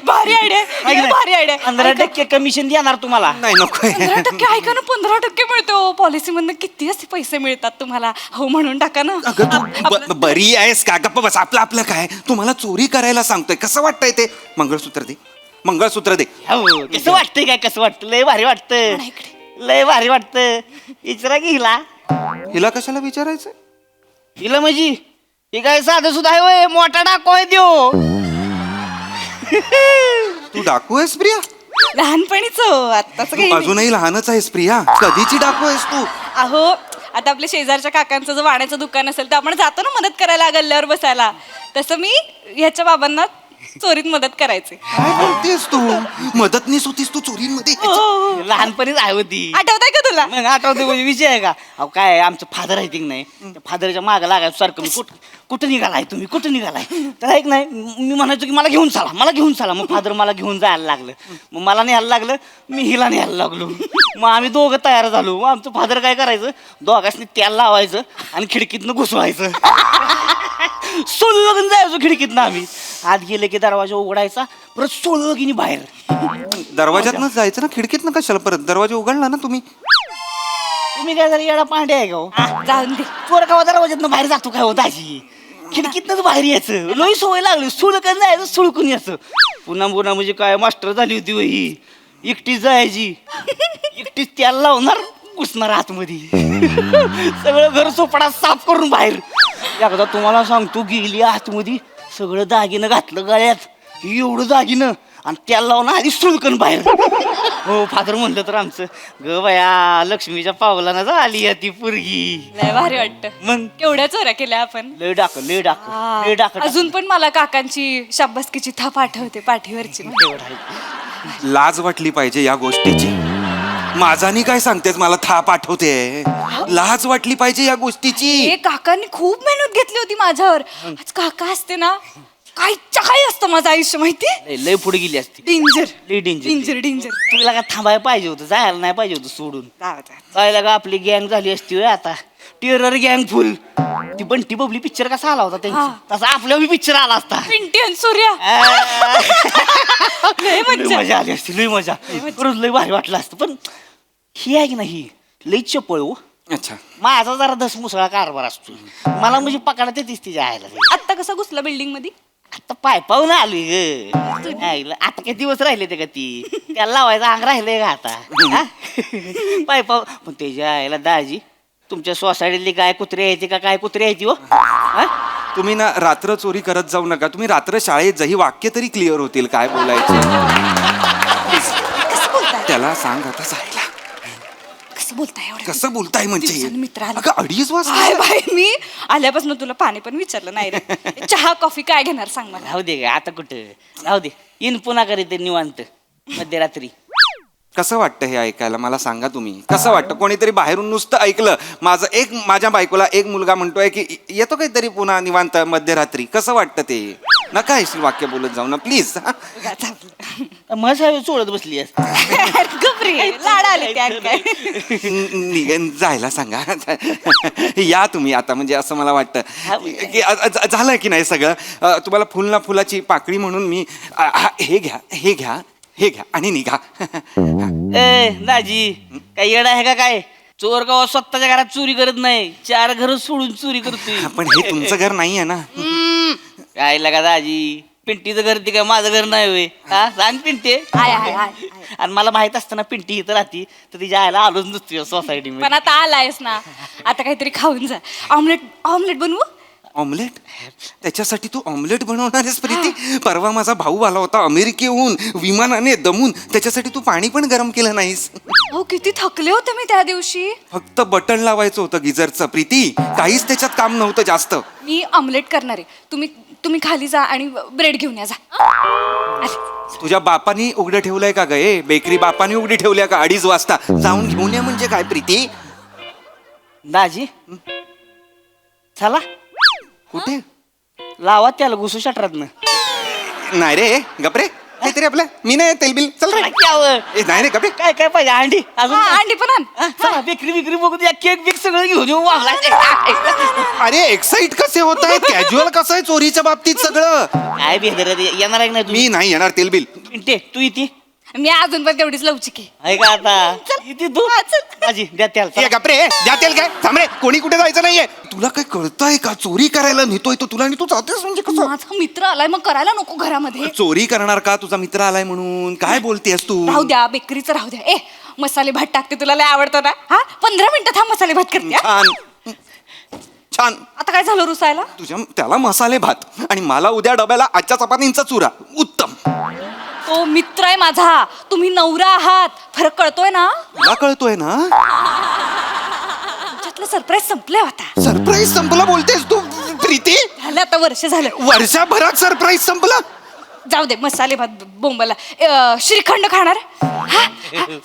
भारी आयडिया 15% कमिशन देणार तुम्हाला नाही नको 15% ऐका ना 15% मिळतो पॉलिसी मधनं किती असे पैसे मिळतात तुम्हाला हो म्हणून टाका ना. बरी आहेस का गप्प बस आपलं काय तुम्हाला चोरी करायला सांगतोय कसं वाटतंय ते मंगळसूत्र दे हो कसं वाटतंय काय कसं वाटतं लय भारी वाटतं विचारा की हिला कशाला विचारायचं हिला म्हणजे हे काय साधं सुद्धा आहे होय मोठा डाको आहे देऊ तू डाकू आहेस प्रिया लहानपणीच आताच काही अजूनही लहानच आहेस प्रिया कधीची डाकू आहेस तू अहो आता आपल्या शेजारच्या काकांचं जर वाण्याचं दुकान असेल तर आपण जातो ना मदत करायला गल्ल्यावर बसायला तसं मी ह्याच्या बाबांना चोरीत मदत करायचे. काय बोलतेस तू मदतनीस होतीस तू चोरींमध्ये लहानपणीच आहे होती आठवतंय का तुला? मग आठवते म्हणजे विषय आहे का अहो काय आमचं फादर आहे की नाही त्या फादरच्या मागं लागायचं सारखं मी कुठं निघालाय तर ऐक नाही मी म्हणायचो की मला घेऊन चला मग फादर मला घेऊन जायला लागलं मग मला न्यायला लागलं मी हिला न्यायला लागलो मग आम्ही दोघं तयार झालो मग आमचं फादर काय करायचं दोघांनी तेल लावायचं आणि खिडकीतनं घुसवायचं सोलून जायचो खिडकीतनं आम्ही आत गेले की दरवाजा उघडायचा परत सोलगिनी बाहेर दरवाजातनं जायचं ना खिडकीतनं कशाला परत दरवाजा उघडला ना तुम्ही काय झालं येडा पांडे आहे का हो? जाऊन दे चोर का दरवाजातनं बाहेर जातो काय हो दाजी खिडकीतनंच बाहेर यायचं लोई सवय लागली सुळकन जायचं सुळकून यायचं पुन्हा म्हणजे काय मास्टर झाली होती ही एकटीच जायची एकटीच त्याला लावणार घुसणार आतमध्ये सगळं घर सोपडा साफ करून बाहेर एकदा तुम्हाला सांगतो गेली आतमध्ये सगळं दागिनं घातलं गळ्यात एवढं दागिनं आणि त्याला लावून आधी सुळकन बाहेर. हो फादर म्हणलं तर आमचं ग बया लक्ष्मीच्या पावलानं झाली आहे ती पोरगी. लय भारी वाटतं. मग केवढ्या चोऱ्या केल्या आपण. लय डाक अजून पण मला काकांची शाबासकीची थाप आठवते पाठीवरची. लाज वाटली पाहिजे या गोष्टीची. माझानी काय सांगतेस, मला थाप आठवते. लाज वाटली पाहिजे या गोष्टीची. हे काकांनी खूप मेहनत घेतली होती माझ्यावर. आज काका असते ना काहीच्या काही असतं माझं आयुष्य माहिती. लय पुढे गेली असती. डेंजर लय डेंजर डेंजर डेंजर. तुला का थांबायला पाहिजे होतं, जायला नाही पाहिजे होतं सोडून. जायला का आपली गँग झाली असती होय आता. टेरर गँग फुल. ती बंटी बबली पिक्चर कसा आला होता त्यांचा तसा आपल्या पिक्चर आला असता. पिंटी आणि सूर्या. लय लय मज्जा. मजा आली असती, लय मजा. खरंच लय भारी वाटलं असतं. पण ही आहे की नाही लय चपळ हो. अच्छा, माझा जरा धसमुसळा कारभार असतो. मला म्हणजे पकडते तीच तिच्या आयला. आत्ता कसा घुसला बिल्डिंग मध्ये. आता पाय पाहून आली ग. आता काही दिवस राहिले ते का ती त्याला लावायचं अंग राहिलंय का आता हा? पाय पाहून. पण त्याच्या आईला दाजी तुमच्या सोसायटीतली काय कुत्रे यायची का काय कुत्रे यायची हो हा? तुम्ही ना रात्र चोरी करत जाऊ नका. तुम्ही रात्र शाळेत जा, ही वाक्य तरी क्लिअर होतील काय बोलायचे. त्याला सांग आता जायला. कसं बोलताय एवढं. कसं बोलताय म्हणजे दिवसानं मित्र आला. अगं 2:30 वाजता. हाय बाई मी आल्यापासून तुला पाणी पण विचारलं नाही रे. चहा कॉफी काय घेणार सांग मला. राहू दे ग आता कुठं राहू दे. इन पुन्हा करीत निवांत मध्यरात्री. कसं वाटतं हे ऐकायला मला सांगा तुम्ही. कसं वाटतं कोणीतरी बाहेरून नुसतं ऐकलं माझ्या बायकोला एक मुलगा म्हणतोय की येतो काहीतरी पुन्हा निवांत मध्यरात्री. कसं वाटतं ते. नका हे वाक्य बोलत जाऊ ना प्लीज. मजा चोळत बसली गपरी लाड आले त्या काय. जायला सांगा. या तुम्ही आता म्हणजे असं मला वाटतं की झालं की नाही सगळं. तुम्हाला फुल ना फुलाची पाकळी म्हणून मी हे घ्या आणि निघा. ए दाजी काय येडा आहे का काय. चोर गाव स्वतःच्या घरात चोरी करत नाही, 4 घर सोडून चोरी करतोय. पण हे तुमचं घर नाही आहे ना. काय लगा दाजी पिंटीचं घर ते काय माझं घर नाही होय हा सांग पिंटे. आणि मला माहित असतं ना पिंटी इथं राहती तर तिच्या आयला आलोच नसतो सोसायटी पण आता आलायस ना आता काहीतरी खाऊन जा. ऑमलेट बनवू. ऑमलेट. त्याच्यासाठी तू ऑमलेट बनवणार आहेस प्रीती. परवा माझा भाऊ आला होता अमेरिकेहून विमानाने दमून. त्याच्यासाठी तू पाणी पण गरम केलं नाहीस. हो किती थकले होते मी त्या दिवशी. फक्त बटन लावायचं होतं गिझरचं प्रीती. काहीच त्याच्यात काम नव्हतं जास्त. मी ऑमलेट करणार आहे. तुम्ही खाली जा आणि ब्रेड घेऊन या जा. तुझ्या बापानी उघडं ठेवलंय का गे. बेकरी बापानी उघडी ठेवल्या का 2:30 वाजता. जाऊन घेऊन ये म्हणजे काय प्रीती. दाजी चला कुठे लावा त्याला घुसू शटरात नाही रे गपरे. काहीतरी आपलं मी नाही तेलबिल चल रे. नाही रे गपरे. काय काय पाहिजे अंडी अजून काय? अंडी पण आण. चला बेकरी बिकरी बघू द्या. केक बिक सगळं घेऊन येऊ. अरे एक्साइट कसे होत आहे. कॅज्युअल कसं आहे चोरीच्या बाबतीत सगळं. काय बेदर येणार आहे नाही मी नाही येणार तेलबिल. पिंटे तू इथे मी अजून पण तेवढीच लवचिक आहे. आहे का आता इथे तू दाजी द्या त्याला. गपरे द्या तेल काय थांबरे. कोणी कुठे जायचं नाहीये. तुला काय कळतंय का. चोरी करायला नेतोय तो तुला आणि तू जातेस म्हणजे कसं. माझा मित्र आलाय मग करायला नको घरामध्ये. चोरी करणार का तुझा मित्र आलाय म्हणून. काय बोलतेस तू. राहू द्या बेकरीचं राहू द्या. मसाले भात टाकते तुला लय आवडतो ना. हा 15 मिनिटात हा मसाले भात करते. छान छान. आता काय झालं रुसायला. तुझ्या त्याला मसाले भात आणि मला उद्या डब्याला आजच्या चपातींचा चुरा. उत्तम. तो मित्र आहे माझा. तुम्ही नवरा आहात. फरक कळतोय ना. तुला कळतोय ना. तुमच्यातलं सरप्राईज संपलंय आता. सरप्राईज संपला बोलतेस तू प्रीती. झालं आता वर्ष झालं. वर्षभरात सरप्राईज संपला. जाऊ दे मसाले भात बोंबाला. श्रीखंड खाणार.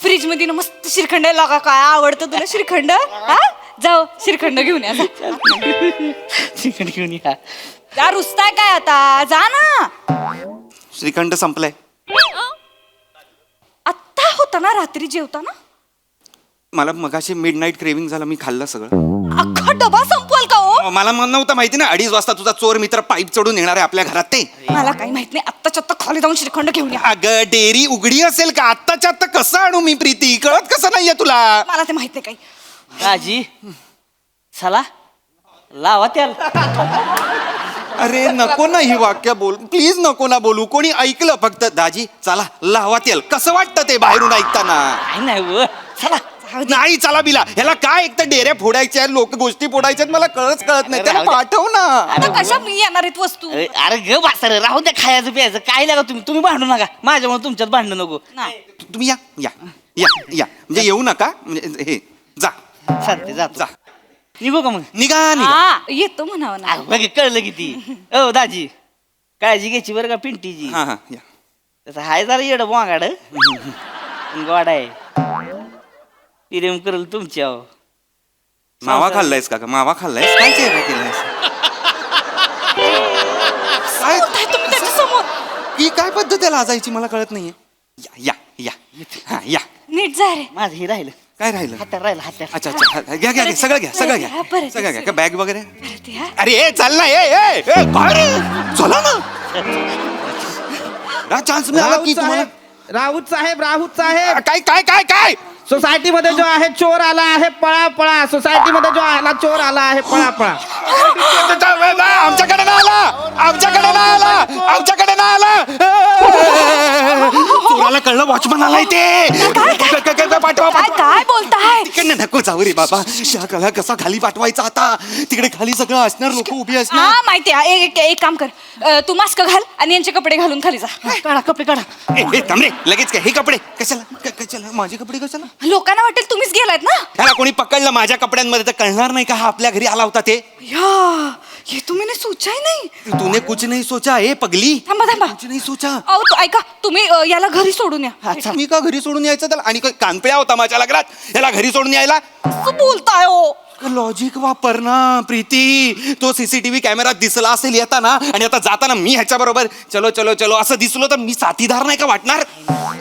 फ्रीज मध्ये ना मस्त श्रीखंड आहे. लगा काय आवडतं तुला श्रीखंड. हा जाऊ श्रीखंड घेऊन या. चिकन घेऊन या. जा रुसताय काय आता. जा ना. श्रीखंड संपलाय. आत्ता होता ना रात्री जेवताना. मला मगाशी मिडनाईट क्रेविंग झालं. मी खाल्लं सगळं. अख्खा डबा संपवाल का हो. मला नव्हतं माहिती ना 2:30 वाजता तुझा चोर मित्र पाईप चढून येणार आहे आपल्या घरात ते. मला काही माहित नाही. आत्ताच्या आत्ता खाली जाऊन श्रीखंड घेऊन या. अगं डेअरी उघडी असेल का. आत्ताच्या आत्ता कसं आणू मी प्रीती. कळत कसं नाहीये तुला. मला ते माहित नाही काही. दाजी चला लावा त्याला. अरे नको ना ही वाक्य बोल प्लीज. नको ना बोलू. कोणी ऐकलं फक्त दाजी चला लावा तेल. कसं वाटतं ते बाहेरून ऐकताना. नाही व चला नाही चला बिला ह्याला काय एक तर डेऱ्या फोडायच्या लोक गोष्टी फोडायच्यात मला कळत नाही त्याला पाठव ना. आता कशा मी येणार आहेत वस्तू अरे ग बासर राहू द्या खायचं प्यायचं काय लागा तुम्ही भांडू नका माझ्यामुळे तुमच्यात भांडणं नको तुम्ही या या या या म्हणजे येऊ नका म्हणजे हे जा चालते जातो जा निघू का मग निघा निघा. हा येतो म्हणावं ना. बघ कळलं किती ओ दाजी काळजी घ्यायची बरं का पिंटीची हा हा या तसं हाय जरा येड बोंगाड गोड आहे प्रेम करल तुमच्या मावा खाल्लायस का मावा खाल्लायस काय चेहरा केलायस काय तुम्ही त्याच्यासमोर ही काय पद्धत आहे लाजायची मला कळत नाहीये. या या या हा या नीट जा रे. माझं हे राहिलं काय राहिलं हातात राहिलं हातात अच्छा अच्छा हा, घ्या घ्या घ्या सगळं घ्या सगळं हा, घ्या बरं, सगळं घ्या काय बॅग वगैरे परत या. अरे ए चाल ना ए काय रे चला ना चान्स मिळाला की तुम्हाला राऊत साहेब काय काय काय काय सोसायटी मध्ये जो आहे चोर आला आहे पळा पळा सोसायटी मध्ये जो आला चोर आला आहे पळा पळा. आमच्याकडे ना आला आमच्याकडे ना आला आमच्याकडे ना आला चोराला कळलं वॉचमन आलाय ते पाठवा काय बोलताय तिकडे नको जाऊ रे बाबा त्या कळा कसा खाली पाठवायचा आता तिकडे खाली सगळं असणार लोक उभी असणार हा माहिती आहे एक काम कर तू मास्क घाल आणि यांचे कपडे घालून खाली जा. काढा कपडे काढा ए थांब रे लगेच काय हे कपडे कशाला कशाला माझे कपडे कशाला लोकांना वाटेल तुम्हीच गेलायत ना. त्याला कोणी पकडलं माझ्या कपड्यांमध्ये तर कळणार नाही का हा आपल्या घरी आला होता ते या ये तुम्ही सोचा ही नाही. तूने कुछ नहीं सोचा ए पगली थांबा थांबा कुछ नहीं सोचा अहो ऐका तुम्ही याला घरी सोडून या. मी का घरी सोडून यायचं त्याला आणि काय कानपिळा होता माझ्या लग्नात याला घरी सोडून यायला असं बोलताय हो. लॉजिक वापर ना प्रीती तो सीसीटीव्ही कॅमेरा दिसला असेल येताना आणि आता जाताना मी ह्याच्या बरोबर चलो चलो चलो असं दिसलो तर मी साथीदार नाही का वाटणार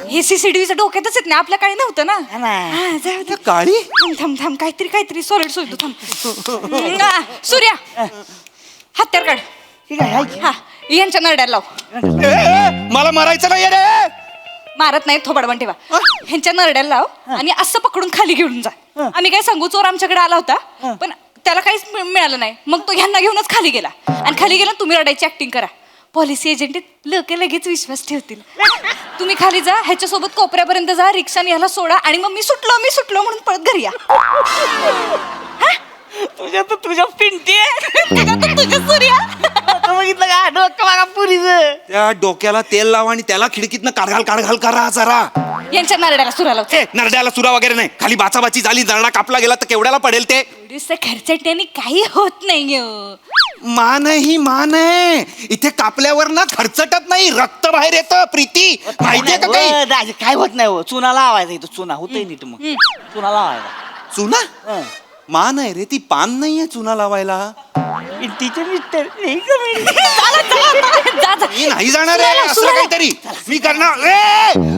हे सीसीटीव्हीच्या डोक्यातच येत नाही आपल्या काळी नव्हतं ना. हा, जाऊ दे. काळी थांब काहीतरी सॉलिड सोडतो थांब. सूर्या हत्यार काढ. ठीक आहे हा यांच्या नरड्याला लाव. मला मरायचं नाही रे मारत नाही थोबाडवण ठेवा. ह्यांच्या नरड्याला लाव आणि असं पकडून खाली घेऊन जा. आम्ही काय सांगू चोर आमच्याकडे आला होता पण त्याला काहीच मिळालं नाही मग तो ह्यांना घेऊनच खाली गेला आणि खाली गेला तुम्ही रडायची ऍक्टिंग करा. पॉलिसी एजंट लोक लगेच विश्वास ठेवतील. तुम्ही खाली जा ह्याच्यासोबत कोपऱ्यापर्यंत जा रिक्षाने ह्याला सोडा आणि मग मी सुटलो म्हणून पळत घरी या. तुझ्या पिंटी तुझ्या सूर्या बघितलं का डोकं बघा पुरीचं त्या डोक्याला तेल लाव आणि त्याला खिडकीतनं काढघाल करा जरा यांच्या नरड्याला सुरा लाव. नरड्याला सुरा वगैरे नाही खाली बाचाबाची झाली नरडा कापला गेला तर केवढ्याला पडेल ते खर्चाट्याने काही होत नाही. मान आहे इथे कापल्यावर ना खर्चटत नाही रक्त बाहेर येतं प्रीती माहितीये का काही दाजी काय होत नाही हो चुना लावायचा इथं चुना होतय नीट मग चुना लावायचा चुना मान आहे रे ती पान नाहीये चुना लावायला टीचर मिस्टर मी नाही जाणार आहे असं काहीतरी मी करणार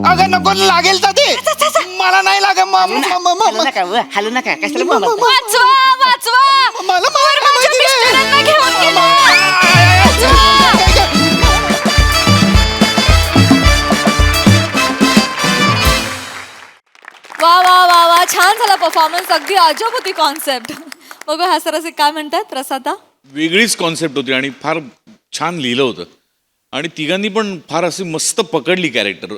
अगं नको लागेल तर ते मला नाही लागत हॅलो नका कशाला वाचवा मला मिस्टरांना घेऊन गेला. वा वा वा वा छान झाला परफॉर्मन्स अगदी अजब होती कॉन्सेप्ट. बघू हा सर असे काय म्हणतात प्रसादा. वेगळीच कॉन्सेप्ट होती आणि फार छान लिहिलं होतं आणि तिघांनी पण फार अशी मस्त पकडली कॅरेक्टर.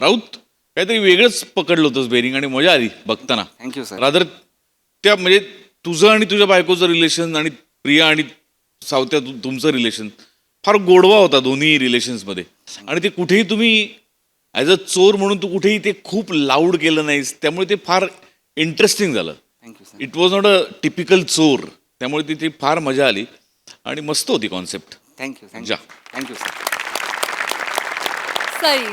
राऊत काहीतरी वेगळंच पकडलं होतंस बेरिंग आणि मजा आली बघताना. Thank you sir. रादर त्या म्हणजे तुझं आणि तुझ्या बायकोचं रिलेशन आणि प्रिया आणि सावत्या तुमचं रिलेशन फार गोडवा होता दोन्ही रिलेशन्समध्ये आणि ते कुठेही तुम्ही ॲज अ चोर म्हणून तू कुठेही ते खूप लाऊड केलं नाहीस त्यामुळे ते फार इंटरेस्टिंग झालं. It was not a typical चोर त्यामुळे तिथे फार मजा आली आणि मस्त होती concept. Thank you sir. Sai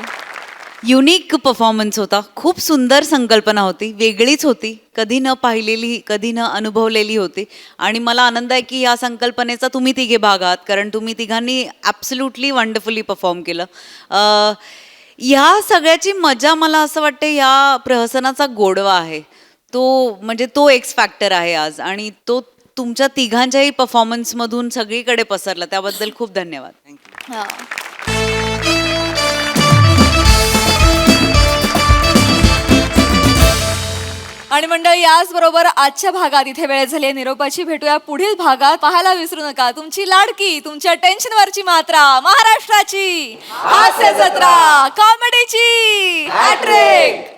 unique performance होता. खूप सुंदर संकल्पना होती वेगळीच होती कधी न पाहिलेली कधी न अनुभवलेली होती आणि मला आनंद आहे की या संकल्पनेचा तुम्ही तिघे भाग आहात कारण तुम्ही तिघांनी ॲब्सल्युटली वंडरफुली परफॉर्म केलं. ह्या सगळ्याची मजा मला असं वाटतं या प्रहसनाचा गोडवा आहे तो म्हणजे तो एक्स फॅक्टर आहे आज आणि तो तुमच्या तिघांच्याही परफॉर्मन्समधून सगळीकडे पसरला त्याबद्दल खूप धन्यवाद. आणि मंडळी याचबरोबर आजच्या भागात इथे वेळ झाली निरोपाची. भेटूया पुढील भागात. पाहायला विसरू नका तुमची लाडकी तुमच्या टेन्शनवरची मात्रा महाराष्ट्राची हास्य जत्रा कॉमेडीची हॅट्रिक.